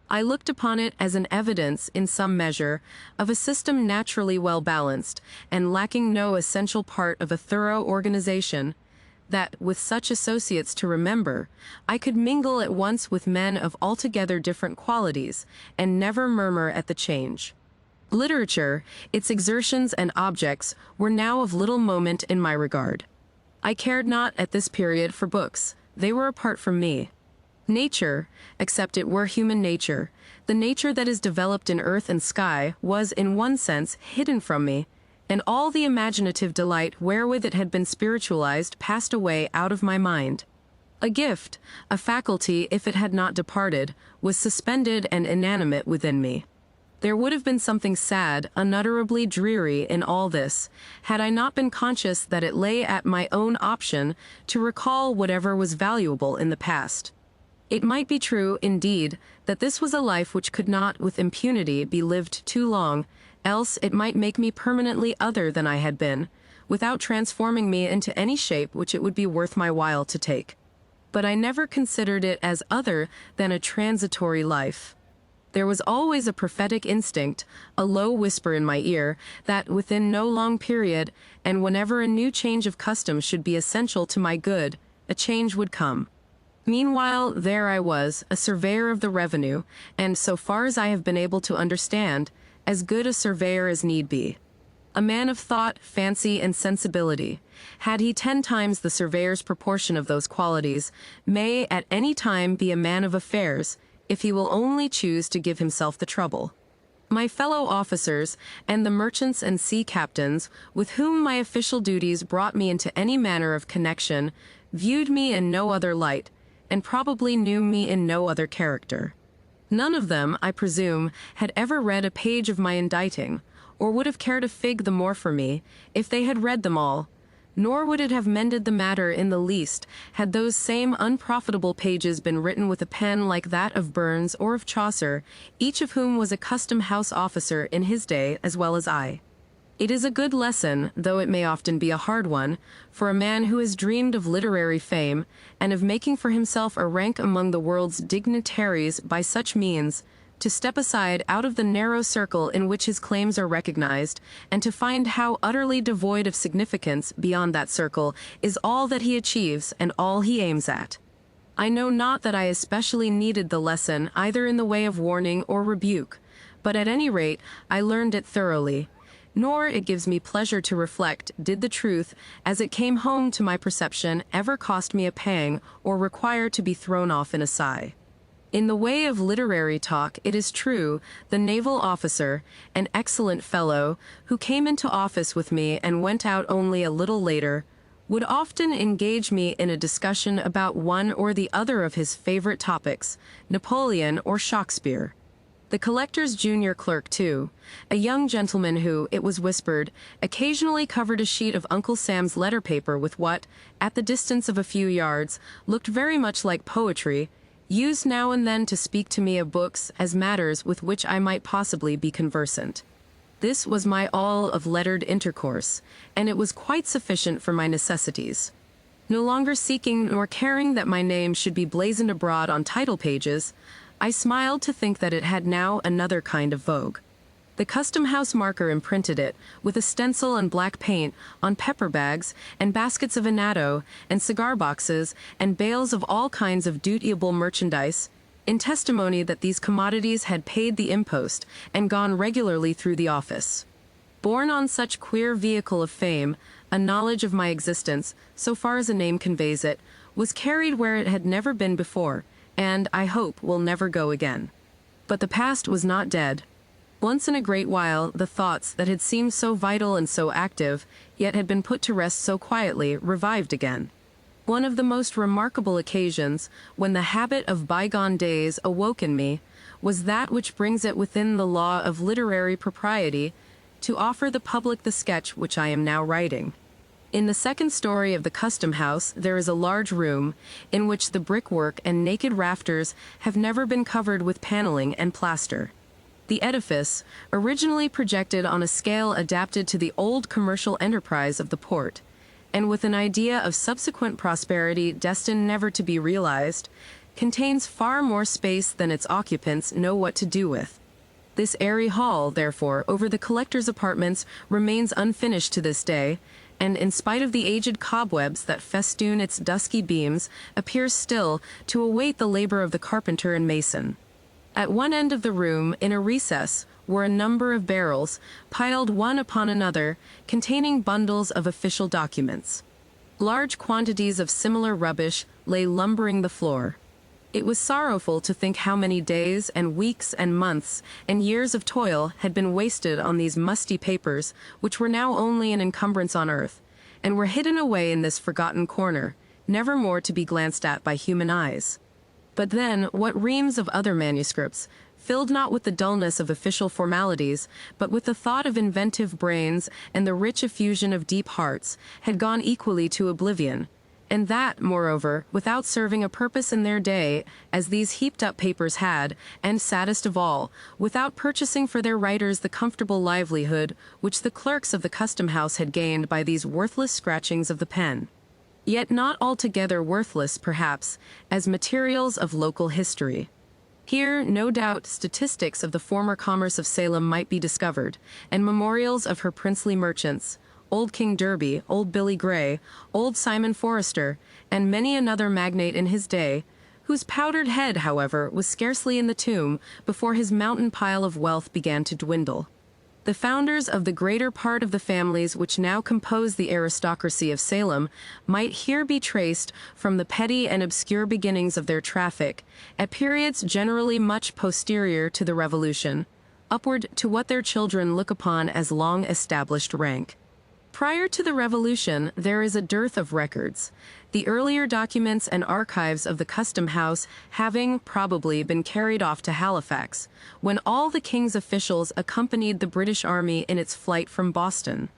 I looked upon it as an evidence, in some measure, of a system naturally well balanced, and lacking no essential part of a thorough organization, that, with such associates to remember, I could mingle at once with men of altogether different qualities, and never murmur at the change. Literature, its exertions and objects, were now of little moment in my regard. I cared not at this period for books. They were apart from me. Nature, except it were human nature, the nature that is developed in earth and sky, was, in one sense, hidden from me, and all the imaginative delight wherewith it had been spiritualized passed away out of my mind. A gift, a faculty, if it had not departed, was suspended and inanimate within me. There would have been something sad, unutterably dreary in all this, had I not been conscious that it lay at my own option to recall whatever was valuable in the past. It might be true, indeed, that this was a life which could not with impunity be lived too long, else it might make me permanently other than I had been, without transforming me into any shape which it would be worth my while to take. But I never considered it as other than a transitory life. There was always a prophetic instinct, a low whisper in my ear, that within no long period, and whenever a new change of custom should be essential to my good, a change would come. Meanwhile, there I was, a surveyor of the revenue, and, so far as I have been able to understand, as good a surveyor as need be. A man of thought, fancy, and sensibility, had he 10 times the surveyor's proportion of those qualities, may at any time be a man of affairs, if he will only choose to give himself the trouble. My fellow officers, and the merchants and sea captains, with whom my official duties brought me into any manner of connection, viewed me in no other light, and probably knew me in no other character. None of them, I presume, had ever read a page of my inditing, or would have cared a fig the more for me, if they had read them all. Nor would it have mended the matter in the least, had those same unprofitable pages been written with a pen like that of Burns or of Chaucer, each of whom was a custom-house officer in his day as well as I. It is a good lesson, though it may often be a hard one, for a man who has dreamed of literary fame, and of making for himself a rank among the world's dignitaries by such means, to step aside out of the narrow circle in which his claims are recognized, and to find how utterly devoid of significance beyond that circle is all that he achieves and all he aims at. I know not that I especially needed the lesson either in the way of warning or rebuke, but at any rate I learned it thoroughly. Nor, it gives me pleasure to reflect, did the truth, as it came home to my perception, ever cost me a pang, or require to be thrown off in a sigh. In the way of literary talk, it is true, the naval officer, an excellent fellow, who came into office with me and went out only a little later, would often engage me in a discussion about one or the other of his favorite topics, Napoleon or Shakespeare. The collector's junior clerk, too, a young gentleman who, it was whispered, occasionally covered a sheet of Uncle Sam's letter paper with what, at the distance of a few yards, looked very much like poetry, used now and then to speak to me of books as matters with which I might possibly be conversant. This was my all of lettered intercourse, and it was quite sufficient for my necessities. No longer seeking nor caring that my name should be blazoned abroad on title pages, I smiled to think that it had now another kind of vogue. The custom-house marker imprinted it, with a stencil and black paint, on pepper bags, and baskets of annatto, and cigar boxes, and bales of all kinds of dutiable merchandise, in testimony that these commodities had paid the impost, and gone regularly through the office. Borne on such queer vehicle of fame, a knowledge of my existence, so far as a name conveys it, was carried where it had never been before, and, I hope, will never go again. But the past was not dead. Once in a great while, the thoughts that had seemed so vital and so active, yet had been put to rest so quietly, revived again. One of the most remarkable occasions, when the habit of bygone days awoke in me, was that which brings it within the law of literary propriety to offer the public the sketch which I am now writing. In the second story of the custom house there is a large room, in which the brickwork and naked rafters have never been covered with paneling and plaster. The edifice, originally projected on a scale adapted to the old commercial enterprise of the port, and with an idea of subsequent prosperity destined never to be realized, contains far more space than its occupants know what to do with. This airy hall, therefore, over the collector's apartments remains unfinished to this day, and in spite of the aged cobwebs that festoon its dusky beams, appears still to await the labor of the carpenter and mason. At one end of the room, in a recess, were a number of barrels, piled one upon another, containing bundles of official documents. Large quantities of similar rubbish lay lumbering the floor. It was sorrowful to think how many days and weeks and months and years of toil had been wasted on these musty papers, which were now only an encumbrance on earth, and were hidden away in this forgotten corner, never more to be glanced at by human eyes. But then, what reams of other manuscripts, filled not with the dullness of official formalities, but with the thought of inventive brains and the rich effusion of deep hearts, had gone equally to oblivion, and that, moreover, without serving a purpose in their day, as these heaped-up papers had, and saddest of all, without purchasing for their writers the comfortable livelihood which the clerks of the custom-house had gained by these worthless scratchings of the pen. Yet not altogether worthless, perhaps, as materials of local history. Here, no doubt, statistics of the former commerce of Salem might be discovered, and memorials of her princely merchants, Old King Derby, Old Billy Gray, Old Simon Forrester, and many another magnate in his day, whose powdered head, however, was scarcely in the tomb before his mountain pile of wealth began to dwindle. The founders of the greater part of the families which now compose the aristocracy of Salem might here be traced from the petty and obscure beginnings of their traffic, at periods generally much posterior to the Revolution, upward to what their children look upon as long-established rank. Prior to the Revolution, there is a dearth of records, the earlier documents and archives of the custom house having, probably, been carried off to Halifax, when all the king's officials accompanied the British Army in its flight from Boston.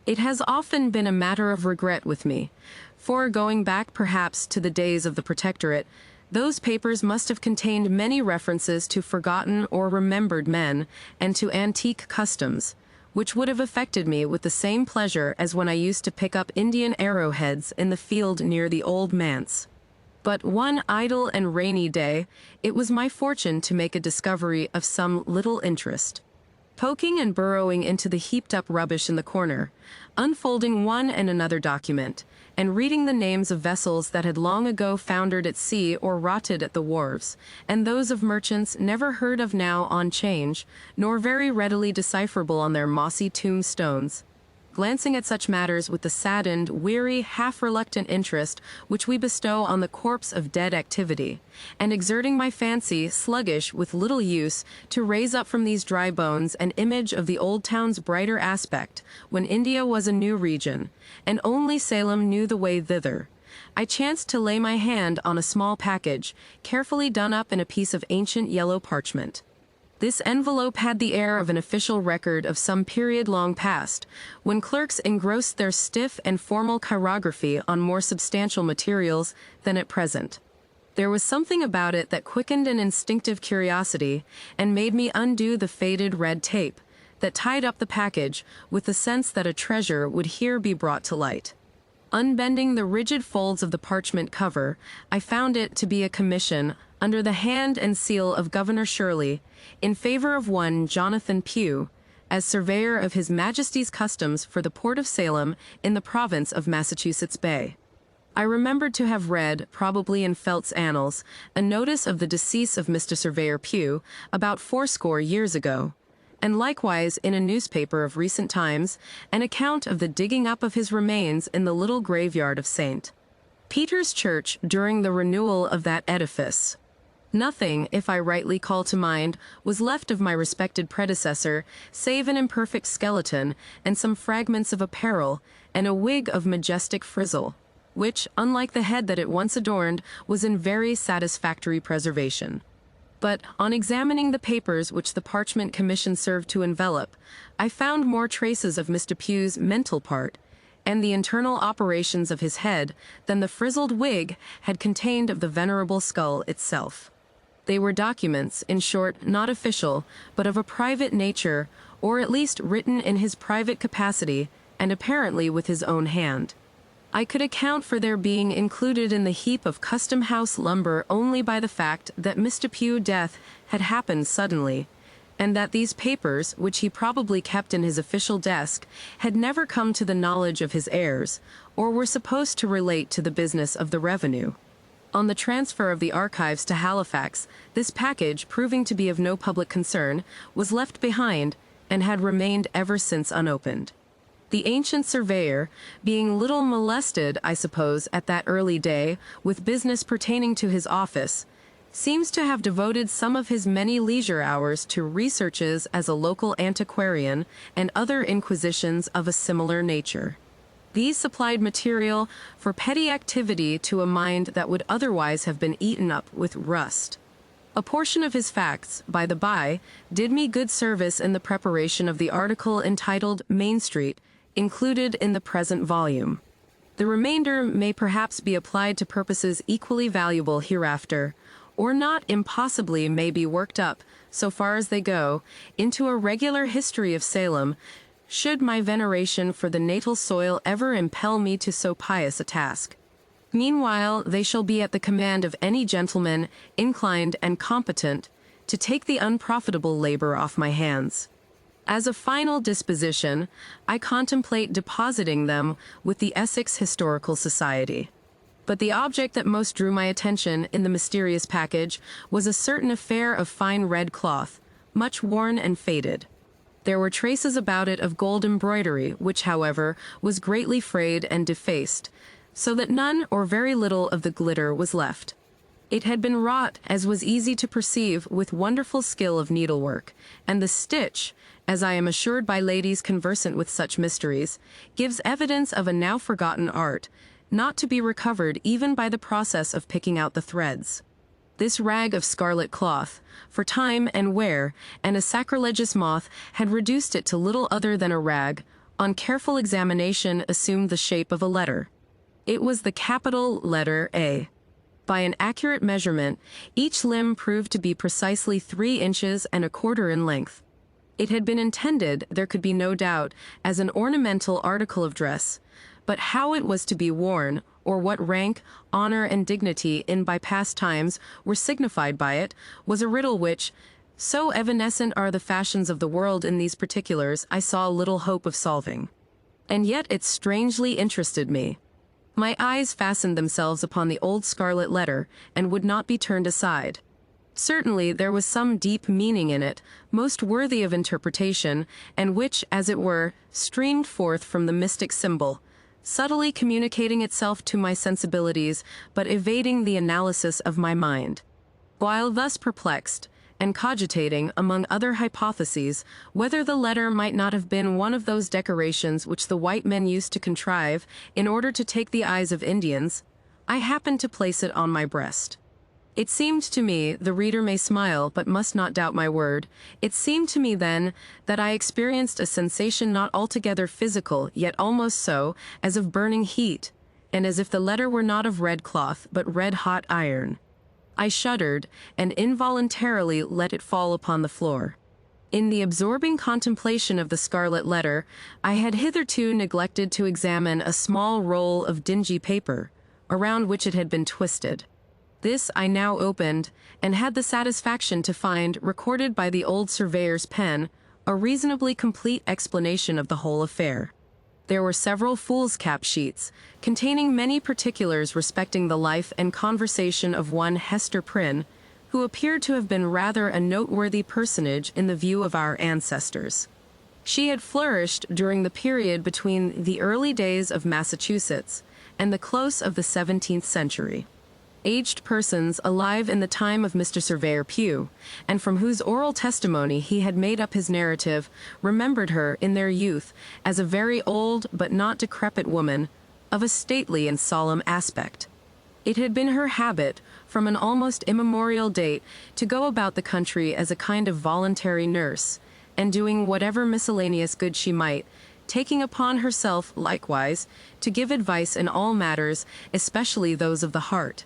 It has often been a matter of regret with me, for going back perhaps to the days of the Protectorate, those papers must have contained many references to forgotten or remembered men and to antique customs, which would have affected me with the same pleasure as when I used to pick up Indian arrowheads in the field near the old manse. But one idle and rainy day, it was my fortune to make a discovery of some little interest. Poking and burrowing into the heaped-up rubbish in the corner, unfolding one and another document, and reading the names of vessels that had long ago foundered at sea or rotted at the wharves, and those of merchants never heard of now on change, nor very readily decipherable on their mossy tombstones. Glancing at such matters with the saddened, weary, half-reluctant interest which we bestow on the corpse of dead activity, and exerting my fancy, sluggish with little use, to raise up from these dry bones an image of the old town's brighter aspect, when India was a new region, and only Salem knew the way thither, I chanced to lay my hand on a small package, carefully done up in a piece of ancient yellow parchment. This envelope had the air of an official record of some period long past, when clerks engrossed their stiff and formal chirography on more substantial materials than at present. There was something about it that quickened an instinctive curiosity, and made me undo the faded red tape that tied up the package, with the sense that a treasure would here be brought to light. Unbending the rigid folds of the parchment cover, I found it to be a commission under the hand and seal of Governor Shirley, in favor of one Jonathan Pugh, as surveyor of His Majesty's Customs for the Port of Salem in the province of Massachusetts Bay. I remembered to have read, probably in Felt's Annals, a notice of the decease of Mr. Surveyor Pugh about 80 years ago, and likewise in a newspaper of recent times, an account of the digging up of his remains in the little graveyard of St. Peter's Church during the renewal of that edifice. Nothing, if I rightly call to mind, was left of my respected predecessor, save an imperfect skeleton, and some fragments of apparel, and a wig of majestic frizzle, which, unlike the head that it once adorned, was in very satisfactory preservation. But, on examining the papers which the parchment commission served to envelop, I found more traces of Mr. Pugh's mental part, and the internal operations of his head, than the frizzled wig had contained of the venerable skull itself. They were documents, in short, not official, but of a private nature, or at least written in his private capacity, and apparently with his own hand. I could account for their being included in the heap of custom-house lumber only by the fact that Mr. Pugh's death had happened suddenly, and that these papers, which he probably kept in his official desk, had never come to the knowledge of his heirs, or were supposed to relate to the business of the revenue. On the transfer of the archives to Halifax, this package, proving to be of no public concern, was left behind, and had remained ever since unopened. The ancient surveyor, being little molested, I suppose, at that early day, with business pertaining to his office, seems to have devoted some of his many leisure hours to researches as a local antiquarian and other inquisitions of a similar nature. These supplied material for petty activity to a mind that would otherwise have been eaten up with rust. A portion of his facts, by the by, did me good service in the preparation of the article entitled Main Street, included in the present volume. The remainder may perhaps be applied to purposes equally valuable hereafter, or not impossibly may be worked up, so far as they go, into a regular history of Salem, should my veneration for the natal soil ever impel me to so pious a task. Meanwhile, they shall be at the command of any gentleman, inclined and competent, to take the unprofitable labor off my hands. As a final disposition, I contemplate depositing them with the Essex Historical Society. But the object that most drew my attention in the mysterious package was a certain affair of fine red cloth, much worn and faded. There were traces about it of gold embroidery, which, however, was greatly frayed and defaced, so that none or very little of the glitter was left. It had been wrought, as was easy to perceive, with wonderful skill of needlework, and the stitch, as I am assured by ladies conversant with such mysteries, gives evidence of a now forgotten art, not to be recovered even by the process of picking out the threads. This rag of scarlet cloth, for time and wear, and a sacrilegious moth, had reduced it to little other than a rag, on careful examination assumed the shape of a letter. It was the capital letter A. By an accurate measurement, each limb proved to be precisely 3 inches and a quarter in length. It had been intended, there could be no doubt, as an ornamental article of dress, but how it was to be worn, or what rank, honor, and dignity in by past times were signified by it, was a riddle which, so evanescent are the fashions of the world in these particulars, I saw little hope of solving. And yet it strangely interested me. My eyes fastened themselves upon the old scarlet letter, and would not be turned aside. Certainly there was some deep meaning in it, most worthy of interpretation, and which, as it were, streamed forth from the mystic symbol, subtly communicating itself to my sensibilities, but evading the analysis of my mind. While thus perplexed, and cogitating, among other hypotheses, whether the letter might not have been one of those decorations which the white men used to contrive in order to take the eyes of Indians, I happened to place it on my breast. It seemed to me, the reader may smile but must not doubt my word, it seemed to me then that I experienced a sensation not altogether physical, yet almost so, as of burning heat, and as if the letter were not of red cloth but red-hot iron. I shuddered, and involuntarily let it fall upon the floor. In the absorbing contemplation of the scarlet letter, I had hitherto neglected to examine a small roll of dingy paper, around which it had been twisted. This I now opened, and had the satisfaction to find, recorded by the old surveyor's pen, a reasonably complete explanation of the whole affair. There were several foolscap sheets, containing many particulars respecting the life and conversation of one Hester Prynne, who appeared to have been rather a noteworthy personage in the view of our ancestors. She had flourished during the period between the early days of Massachusetts and the close of the 17th century. Aged persons alive in the time of Mr. Surveyor Pugh, and from whose oral testimony he had made up his narrative, remembered her in their youth as a very old but not decrepit woman, of a stately and solemn aspect. It had been her habit, from an almost immemorial date, to go about the country as a kind of voluntary nurse, and doing whatever miscellaneous good she might, taking upon herself, likewise, to give advice in all matters, especially those of the heart.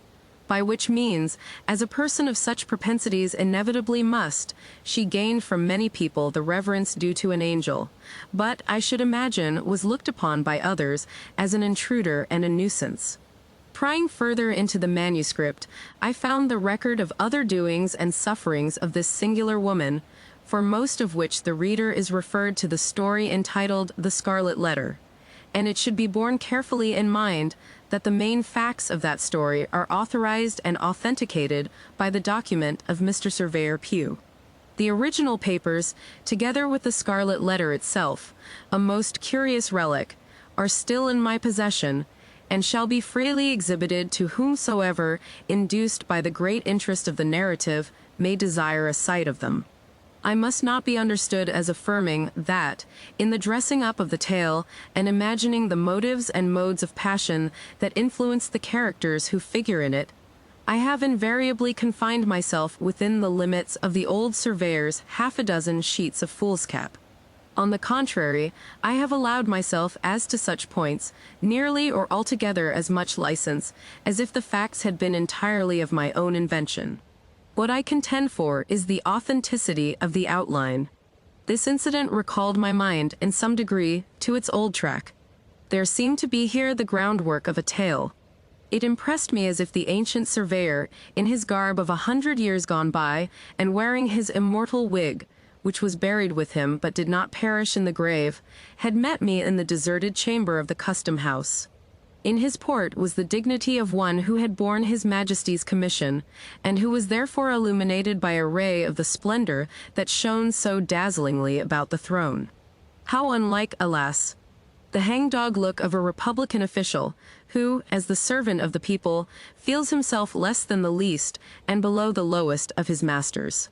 By which means, as a person of such propensities inevitably must, she gained from many people the reverence due to an angel, but, I should imagine, was looked upon by others as an intruder and a nuisance. Prying further into the manuscript, I found the record of other doings and sufferings of this singular woman, for most of which the reader is referred to the story entitled The Scarlet Letter, and it should be borne carefully in mind that the main facts of that story are authorized and authenticated by the document of Mr. Surveyor Pugh. The original papers, together with the Scarlet Letter itself, a most curious relic, are still in my possession, and shall be freely exhibited to whomsoever, induced by the great interest of the narrative, may desire a sight of them. I must not be understood as affirming that, in the dressing up of the tale, and imagining the motives and modes of passion that influence the characters who figure in it, I have invariably confined myself within the limits of the old surveyor's 6 sheets of foolscap. On the contrary, I have allowed myself, as to such points, nearly or altogether as much license, as if the facts had been entirely of my own invention. What I contend for is the authenticity of the outline. This incident recalled my mind, in some degree, to its old track. There seemed to be here the groundwork of a tale. It impressed me as if the ancient surveyor, in his garb of 100 years gone by, and wearing his immortal wig, which was buried with him but did not perish in the grave, had met me in the deserted chamber of the custom house. In his port was the dignity of one who had borne his Majesty's commission, and who was therefore illuminated by a ray of the splendor that shone so dazzlingly about the throne. How unlike, alas, the hangdog look of a Republican official, who, as the servant of the people, feels himself less than the least and below the lowest of his masters.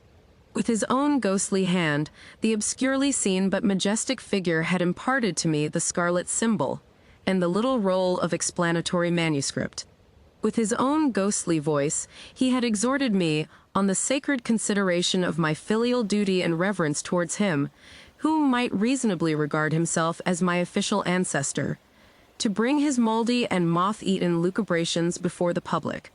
With his own ghostly hand, the obscurely seen but majestic figure had imparted to me the scarlet symbol, and the little roll of explanatory manuscript. With his own ghostly voice, he had exhorted me, on the sacred consideration of my filial duty and reverence towards him, who might reasonably regard himself as my official ancestor, to bring his moldy and moth-eaten lucubrations before the public.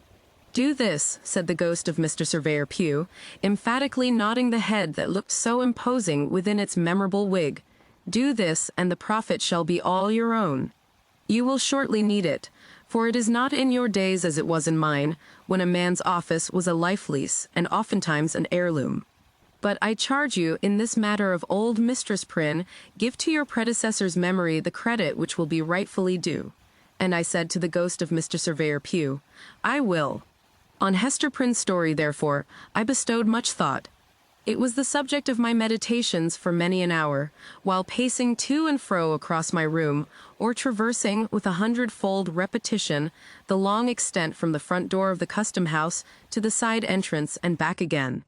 "Do this," said the ghost of Mr. Surveyor Pugh, emphatically nodding the head that looked so imposing within its memorable wig. "Do this, and the profit shall be all your own. You will shortly need it, for it is not in your days as it was in mine, when a man's office was a life-lease, and oftentimes an heirloom. But I charge you, in this matter of old Mistress Prynne, give to your predecessor's memory the credit which will be rightfully due." And I said to the ghost of Mr. Surveyor Pugh, "I will." On Hester Prynne's story, therefore, I bestowed much thought. It was the subject of my meditations for many an hour, while pacing to and fro across my room, or traversing, with 100-fold repetition, the long extent from the front door of the custom-house to the side entrance and back again.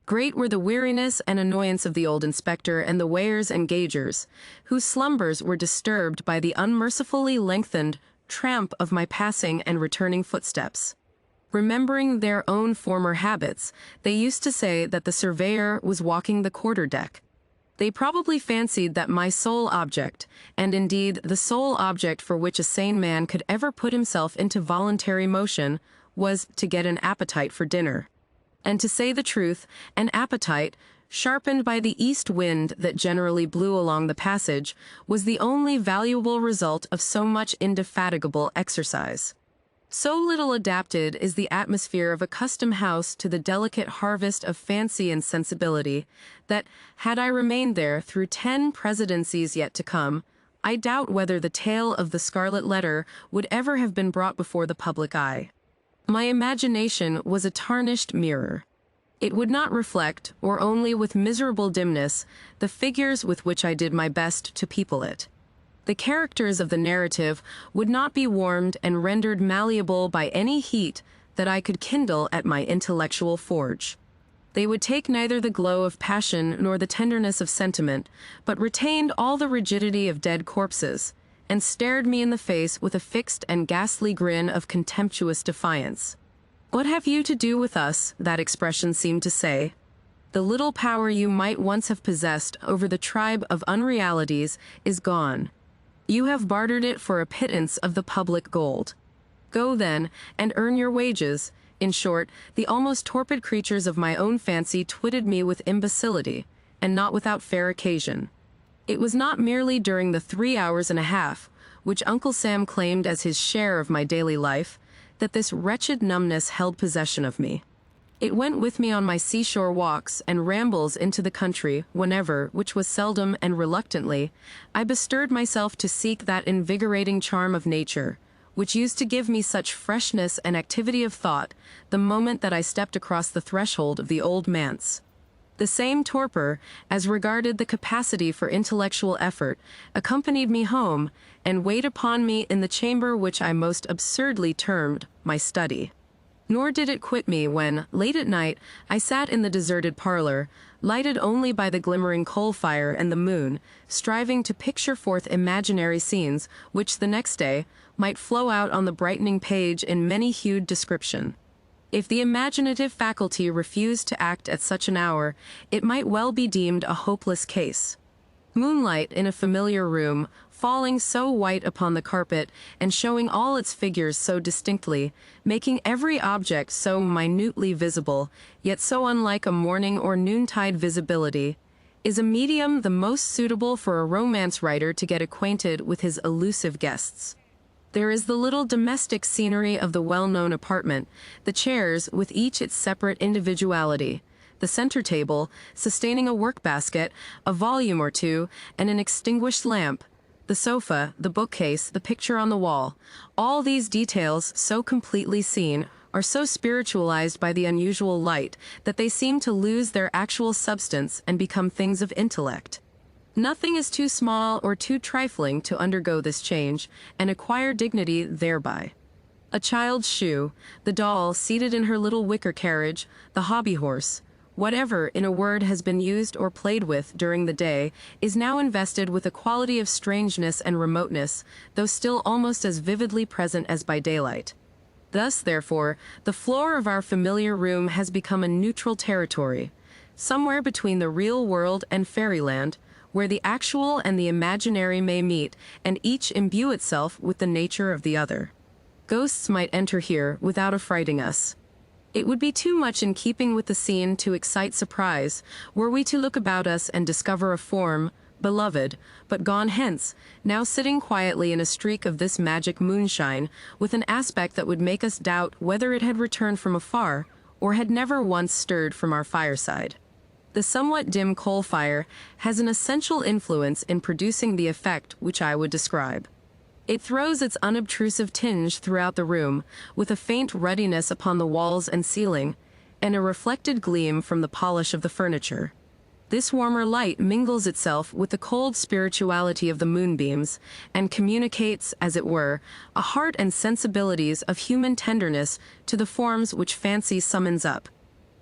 Great were the weariness and annoyance of the old inspector and the weighers and gaugers, whose slumbers were disturbed by the unmercifully lengthened tramp of my passing and returning footsteps. Remembering their own former habits, they used to say that the surveyor was walking the quarter-deck. They probably fancied that my sole object, and indeed the sole object for which a sane man could ever put himself into voluntary motion, was to get an appetite for dinner. And to say the truth, an appetite, sharpened by the east wind that generally blew along the passage, was the only valuable result of so much indefatigable exercise. So little adapted is the atmosphere of a custom house to the delicate harvest of fancy and sensibility, that, had I remained there through 10 presidencies yet to come, I doubt whether the tale of the Scarlet Letter would ever have been brought before the public eye. My imagination was a tarnished mirror. It would not reflect, or only with miserable dimness, the figures with which I did my best to people it. The characters of the narrative would not be warmed and rendered malleable by any heat that I could kindle at my intellectual forge. They would take neither the glow of passion nor the tenderness of sentiment, but retained all the rigidity of dead corpses, and stared me in the face with a fixed and ghastly grin of contemptuous defiance. "What have you to do with us?" that expression seemed to say. "The little power you might once have possessed over the tribe of unrealities is gone. You have bartered it for a pittance of the public gold. Go, then, and earn your wages." In short, the almost torpid creatures of my own fancy twitted me with imbecility, and not without fair occasion. It was not merely during the 3 hours and a half, which Uncle Sam claimed as his share of my daily life, that this wretched numbness held possession of me. It went with me on my seashore walks and rambles into the country whenever, which was seldom and reluctantly, I bestirred myself to seek that invigorating charm of nature, which used to give me such freshness and activity of thought the moment that I stepped across the threshold of the old manse. The same torpor, as regarded the capacity for intellectual effort, accompanied me home, and weighed upon me in the chamber which I most absurdly termed my study. Nor did it quit me when, late at night, I sat in the deserted parlor, lighted only by the glimmering coal fire and the moon, striving to picture forth imaginary scenes, which the next day might flow out on the brightening page in many-hued description. If the imaginative faculty refused to act at such an hour, it might well be deemed a hopeless case. Moonlight in a familiar room, falling so white upon the carpet, and showing all its figures so distinctly, making every object so minutely visible, yet so unlike a morning or noontide visibility, is a medium the most suitable for a romance writer to get acquainted with his elusive guests. There is the little domestic scenery of the well-known apartment, the chairs with each its separate individuality, the center table, sustaining a work-basket, a volume or two, and an extinguished lamp, the sofa, the bookcase, the picture on the wall. All these details, so completely seen, are so spiritualized by the unusual light that they seem to lose their actual substance and become things of intellect. Nothing is too small or too trifling to undergo this change and acquire dignity thereby. A child's shoe, the doll seated in her little wicker carriage, the hobby horse, whatever, in a word, has been used or played with during the day, is now invested with a quality of strangeness and remoteness, though still almost as vividly present as by daylight. Thus, therefore, the floor of our familiar room has become a neutral territory, somewhere between the real world and fairyland, where the actual and the imaginary may meet, and each imbue itself with the nature of the other. Ghosts might enter here without affrighting us. It would be too much in keeping with the scene to excite surprise, were we to look about us and discover a form, beloved, but gone hence, now sitting quietly in a streak of this magic moonshine, with an aspect that would make us doubt whether it had returned from afar, or had never once stirred from our fireside. The somewhat dim coal fire has an essential influence in producing the effect which I would describe. It throws its unobtrusive tinge throughout the room, with a faint ruddiness upon the walls and ceiling, and a reflected gleam from the polish of the furniture. This warmer light mingles itself with the cold spirituality of the moonbeams, and communicates, as it were, a heart and sensibilities of human tenderness to the forms which fancy summons up.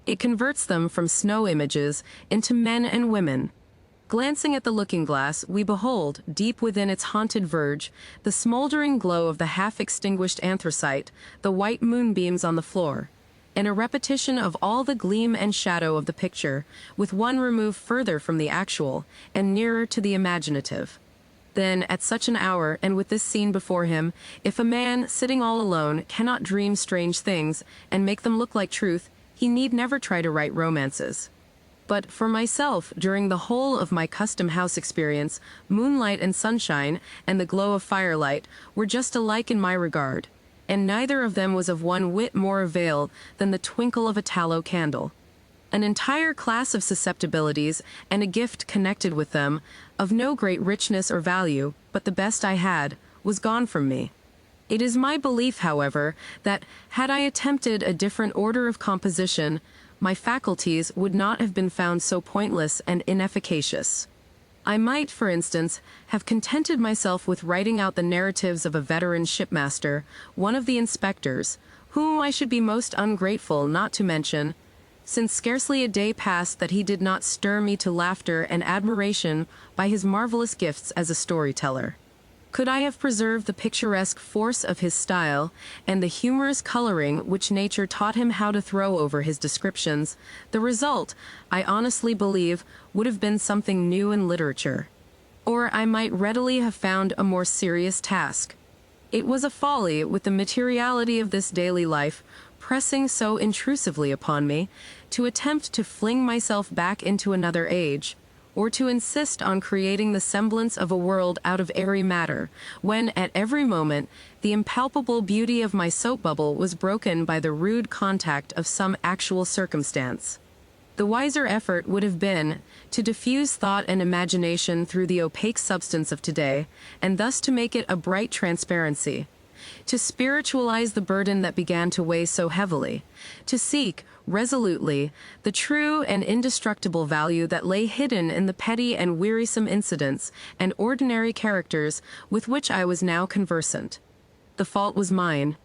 It converts them from snow images into men and women. Glancing at the looking-glass, we behold, deep within its haunted verge, the smoldering glow of the half-extinguished anthracite, the white moonbeams on the floor, and a repetition of all the gleam and shadow of the picture, with one remove further from the actual, and nearer to the imaginative. Then, at such an hour, and with this scene before him, if a man, sitting all alone, cannot dream strange things, and make them look like truth, he need never try to write romances. But for myself, during the whole of my custom house experience, moonlight and sunshine, and the glow of firelight, were just alike in my regard, and neither of them was of one whit more avail than the twinkle of a tallow candle. An entire class of susceptibilities, and a gift connected with them, of no great richness or value, but the best I had, was gone from me. It is my belief, however, that, had I attempted a different order of composition, my faculties would not have been found so pointless and inefficacious. I might, for instance, have contented myself with writing out the narratives of a veteran shipmaster, one of the inspectors, whom I should be most ungrateful not to mention, since scarcely a day passed that he did not stir me to laughter and admiration by his marvelous gifts as a storyteller. Could I have preserved the picturesque force of his style, and the humorous coloring which nature taught him how to throw over his descriptions, the result, I honestly believe, would have been something new in literature. Or I might readily have found a more serious task. It was a folly, with the materiality of this daily life pressing so intrusively upon me, to attempt to fling myself back into another age, or to insist on creating the semblance of a world out of airy matter, when, at every moment, the impalpable beauty of my soap bubble was broken by the rude contact of some actual circumstance. The wiser effort would have been to diffuse thought and imagination through the opaque substance of today, and thus to make it a bright transparency, to spiritualize the burden that began to weigh so heavily, to seek, resolutely, the true and indestructible value that lay hidden in the petty and wearisome incidents and ordinary characters with which I was now conversant. The fault was mine.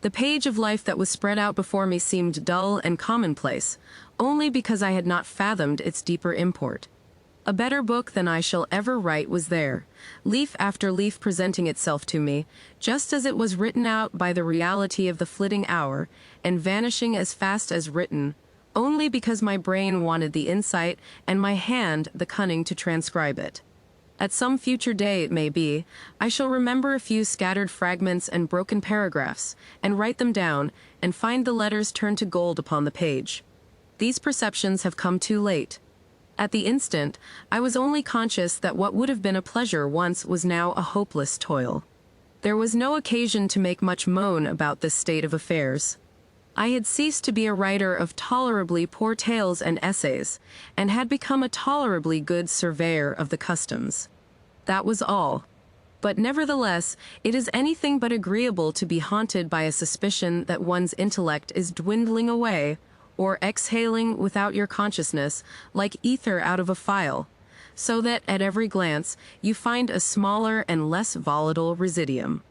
The page of life that was spread out before me seemed dull and commonplace, only because I had not fathomed its deeper import. A better book than I shall ever write was there, leaf after leaf presenting itself to me, just as it was written out by the reality of the flitting hour, and vanishing as fast as written, only because my brain wanted the insight and my hand the cunning to transcribe it. At some future day, it may be, I shall remember a few scattered fragments and broken paragraphs, and write them down, and find the letters turn to gold upon the page. These perceptions have come too late. At the instant, I was only conscious that what would have been a pleasure once was now a hopeless toil. There was no occasion to make much moan about this state of affairs. I had ceased to be a writer of tolerably poor tales and essays, and had become a tolerably good surveyor of the customs. That was all. But nevertheless, it is anything but agreeable to be haunted by a suspicion that one's intellect is dwindling away, or exhaling without your consciousness, like ether out of a phial, so that at every glance you find a smaller and less volatile residuum.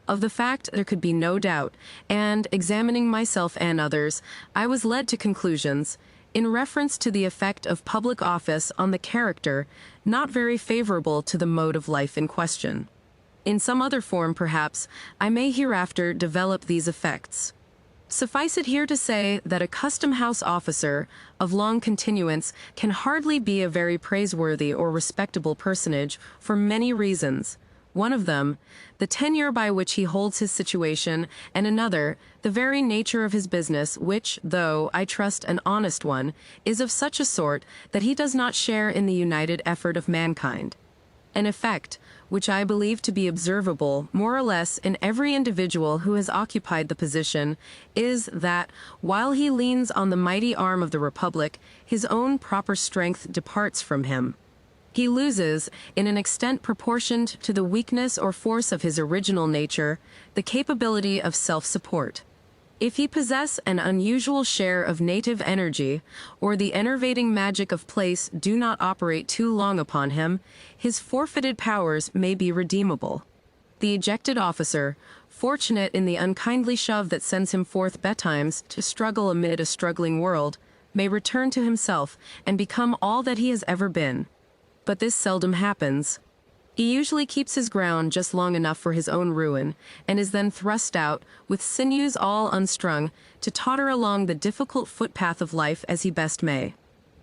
Of the fact there could be no doubt, and, examining myself and others, I was led to conclusions, in reference to the effect of public office on the character, not very favorable to the mode of life in question. In some other form, perhaps, I may hereafter develop these effects. Suffice it here to say that a custom house officer of long continuance can hardly be a very praiseworthy or respectable personage for many reasons. One of them, the tenure by which he holds his situation, and another, the very nature of his business, which, though, I trust, an honest one, is of such a sort that he does not share in the united effort of mankind. An effect, which I believe to be observable, more or less, in every individual who has occupied the position, is that, while he leans on the mighty arm of the Republic, his own proper strength departs from him. He loses, in an extent proportioned to the weakness or force of his original nature, the capability of self-support. If he possess an unusual share of native energy, or the enervating magic of place do not operate too long upon him, his forfeited powers may be redeemable. The ejected officer, fortunate in the unkindly shove that sends him forth betimes to struggle amid a struggling world, may return to himself and become all that he has ever been. But this seldom happens. He usually keeps his ground just long enough for his own ruin, and is then thrust out, with sinews all unstrung, to totter along the difficult footpath of life as he best may.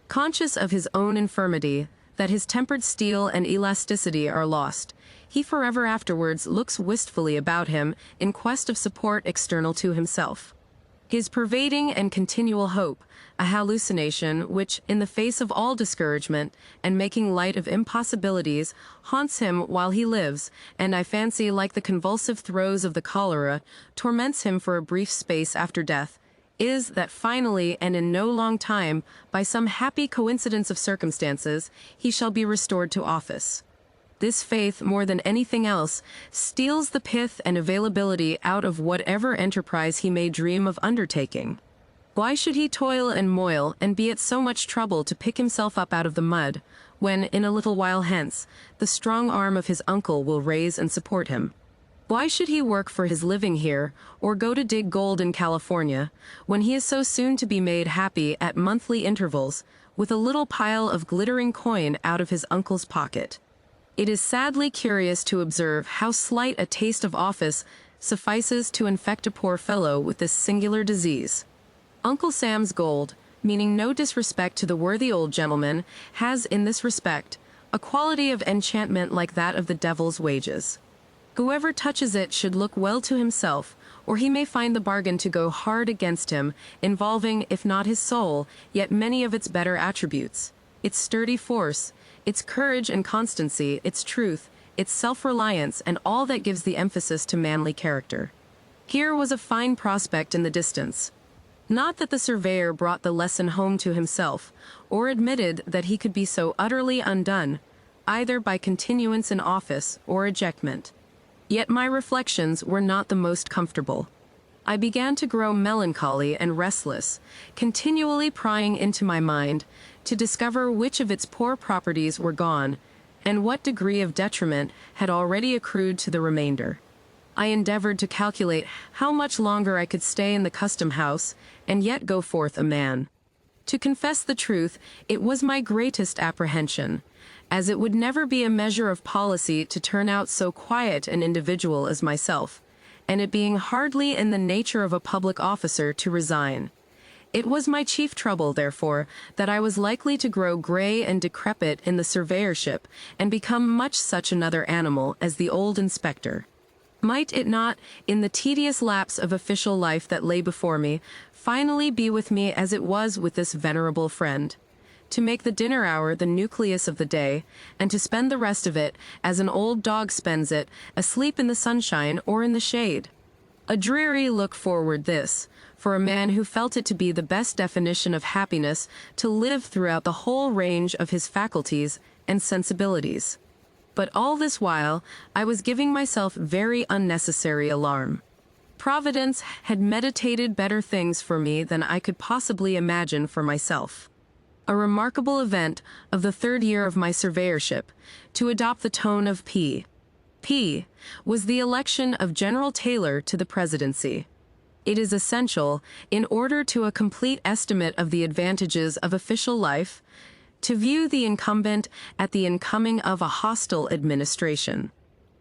Conscious of his own infirmity, that his tempered steel and elasticity are lost, he forever afterwards looks wistfully about him in quest of support external to himself. His pervading and continual hope, a hallucination which, in the face of all discouragement, and making light of impossibilities, haunts him while he lives, and I fancy, like the convulsive throes of the cholera, torments him for a brief space after death, is that finally, and in no long time, by some happy coincidence of circumstances, he shall be restored to office. This faith, more than anything else, steals the pith and availability out of whatever enterprise he may dream of undertaking. Why should he toil and moil and be at so much trouble to pick himself up out of the mud, when, in a little while hence, the strong arm of his uncle will raise and support him? Why should he work for his living here, or go to dig gold in California, when he is so soon to be made happy at monthly intervals, with a little pile of glittering coin out of his uncle's pocket? It is sadly curious to observe how slight a taste of office suffices to infect a poor fellow with this singular disease. Uncle Sam's gold, meaning no disrespect to the worthy old gentleman, has, in this respect, a quality of enchantment like that of the devil's wages. Whoever touches it should look well to himself, or he may find the bargain to go hard against him, involving, if not his soul, yet many of its better attributes, its sturdy force, its courage and constancy, its truth, its self-reliance, and all that gives the emphasis to manly character. Here was a fine prospect in the distance. Not that the surveyor brought the lesson home to himself, or admitted that he could be so utterly undone, either by continuance in office or ejectment. Yet my reflections were not the most comfortable. I began to grow melancholy and restless, continually prying into my mind to discover which of its poor properties were gone, and what degree of detriment had already accrued to the remainder. I endeavored to calculate how much longer I could stay in the custom house, and yet go forth a man. To confess the truth, it was my greatest apprehension, as it would never be a measure of policy to turn out so quiet an individual as myself, and it being hardly in the nature of a public officer to resign. It was my chief trouble, therefore, that I was likely to grow gray and decrepit in the surveyorship, and become much such another animal as the old inspector. Might it not, in the tedious lapse of official life that lay before me, finally be with me as it was with this venerable friend? To make the dinner hour the nucleus of the day, and to spend the rest of it, as an old dog spends it, asleep in the sunshine or in the shade. A dreary look forward this, for a man who felt it to be the best definition of happiness to live throughout the whole range of his faculties and sensibilities. But all this while, I was giving myself very unnecessary alarm. Providence had meditated better things for me than I could possibly imagine for myself. A remarkable event of the third year of my surveyorship, to adopt the tone of P, was the election of General Taylor to the presidency. It is essential, in order to a complete estimate of the advantages of official life, to view the incumbent at the incoming of a hostile administration.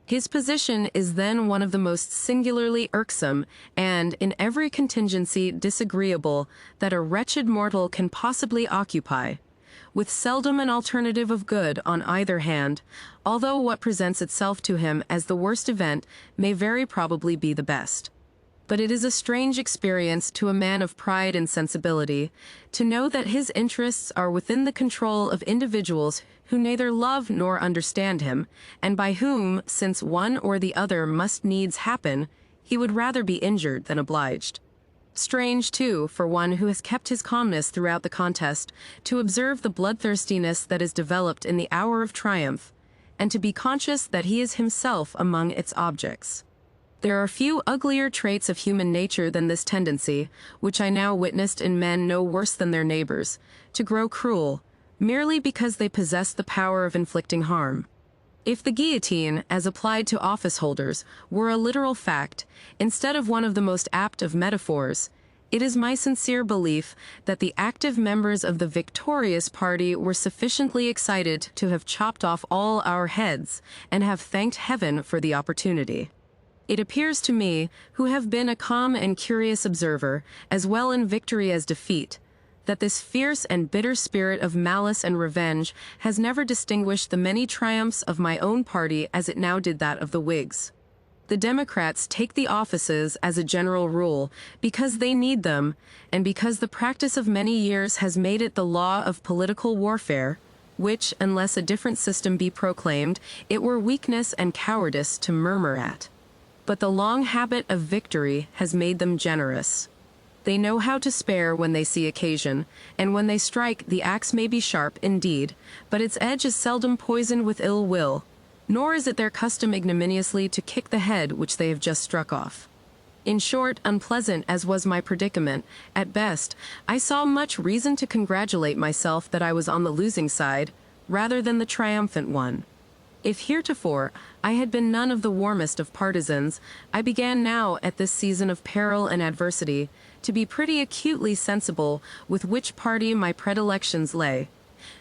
His position is then one of the most singularly irksome and, in every contingency, disagreeable that a wretched mortal can possibly occupy, with seldom an alternative of good on either hand, although what presents itself to him as the worst event may very probably be the best. But it is a strange experience to a man of pride and sensibility to know that his interests are within the control of individuals who neither love nor understand him, and by whom, since one or the other must needs happen, he would rather be injured than obliged. Strange, too, for one who has kept his calmness throughout the contest, to observe the bloodthirstiness that is developed in the hour of triumph, and to be conscious that he is himself among its objects. There are few uglier traits of human nature than this tendency, which I now witnessed in men no worse than their neighbors, to grow cruel, merely because they possess the power of inflicting harm. If the guillotine, as applied to office holders, were a literal fact, instead of one of the most apt of metaphors, it is my sincere belief that the active members of the victorious party were sufficiently excited to have chopped off all our heads, and have thanked heaven for the opportunity. It appears to me, who have been a calm and curious observer, as well in victory as defeat, that this fierce and bitter spirit of malice and revenge has never distinguished the many triumphs of my own party as it now did that of the Whigs. The Democrats take the offices, as a general rule, because they need them, and because the practice of many years has made it the law of political warfare, which, unless a different system be proclaimed, it were weakness and cowardice to murmur at. But the long habit of victory has made them generous. They know how to spare when they see occasion, and when they strike, the axe may be sharp, indeed, but its edge is seldom poisoned with ill will, nor is it their custom ignominiously to kick the head which they have just struck off. In short, unpleasant as was my predicament, at best, I saw much reason to congratulate myself that I was on the losing side, rather than the triumphant one. If heretofore I had been none of the warmest of partisans, I began now, at this season of peril and adversity, to be pretty acutely sensible with which party my predilections lay.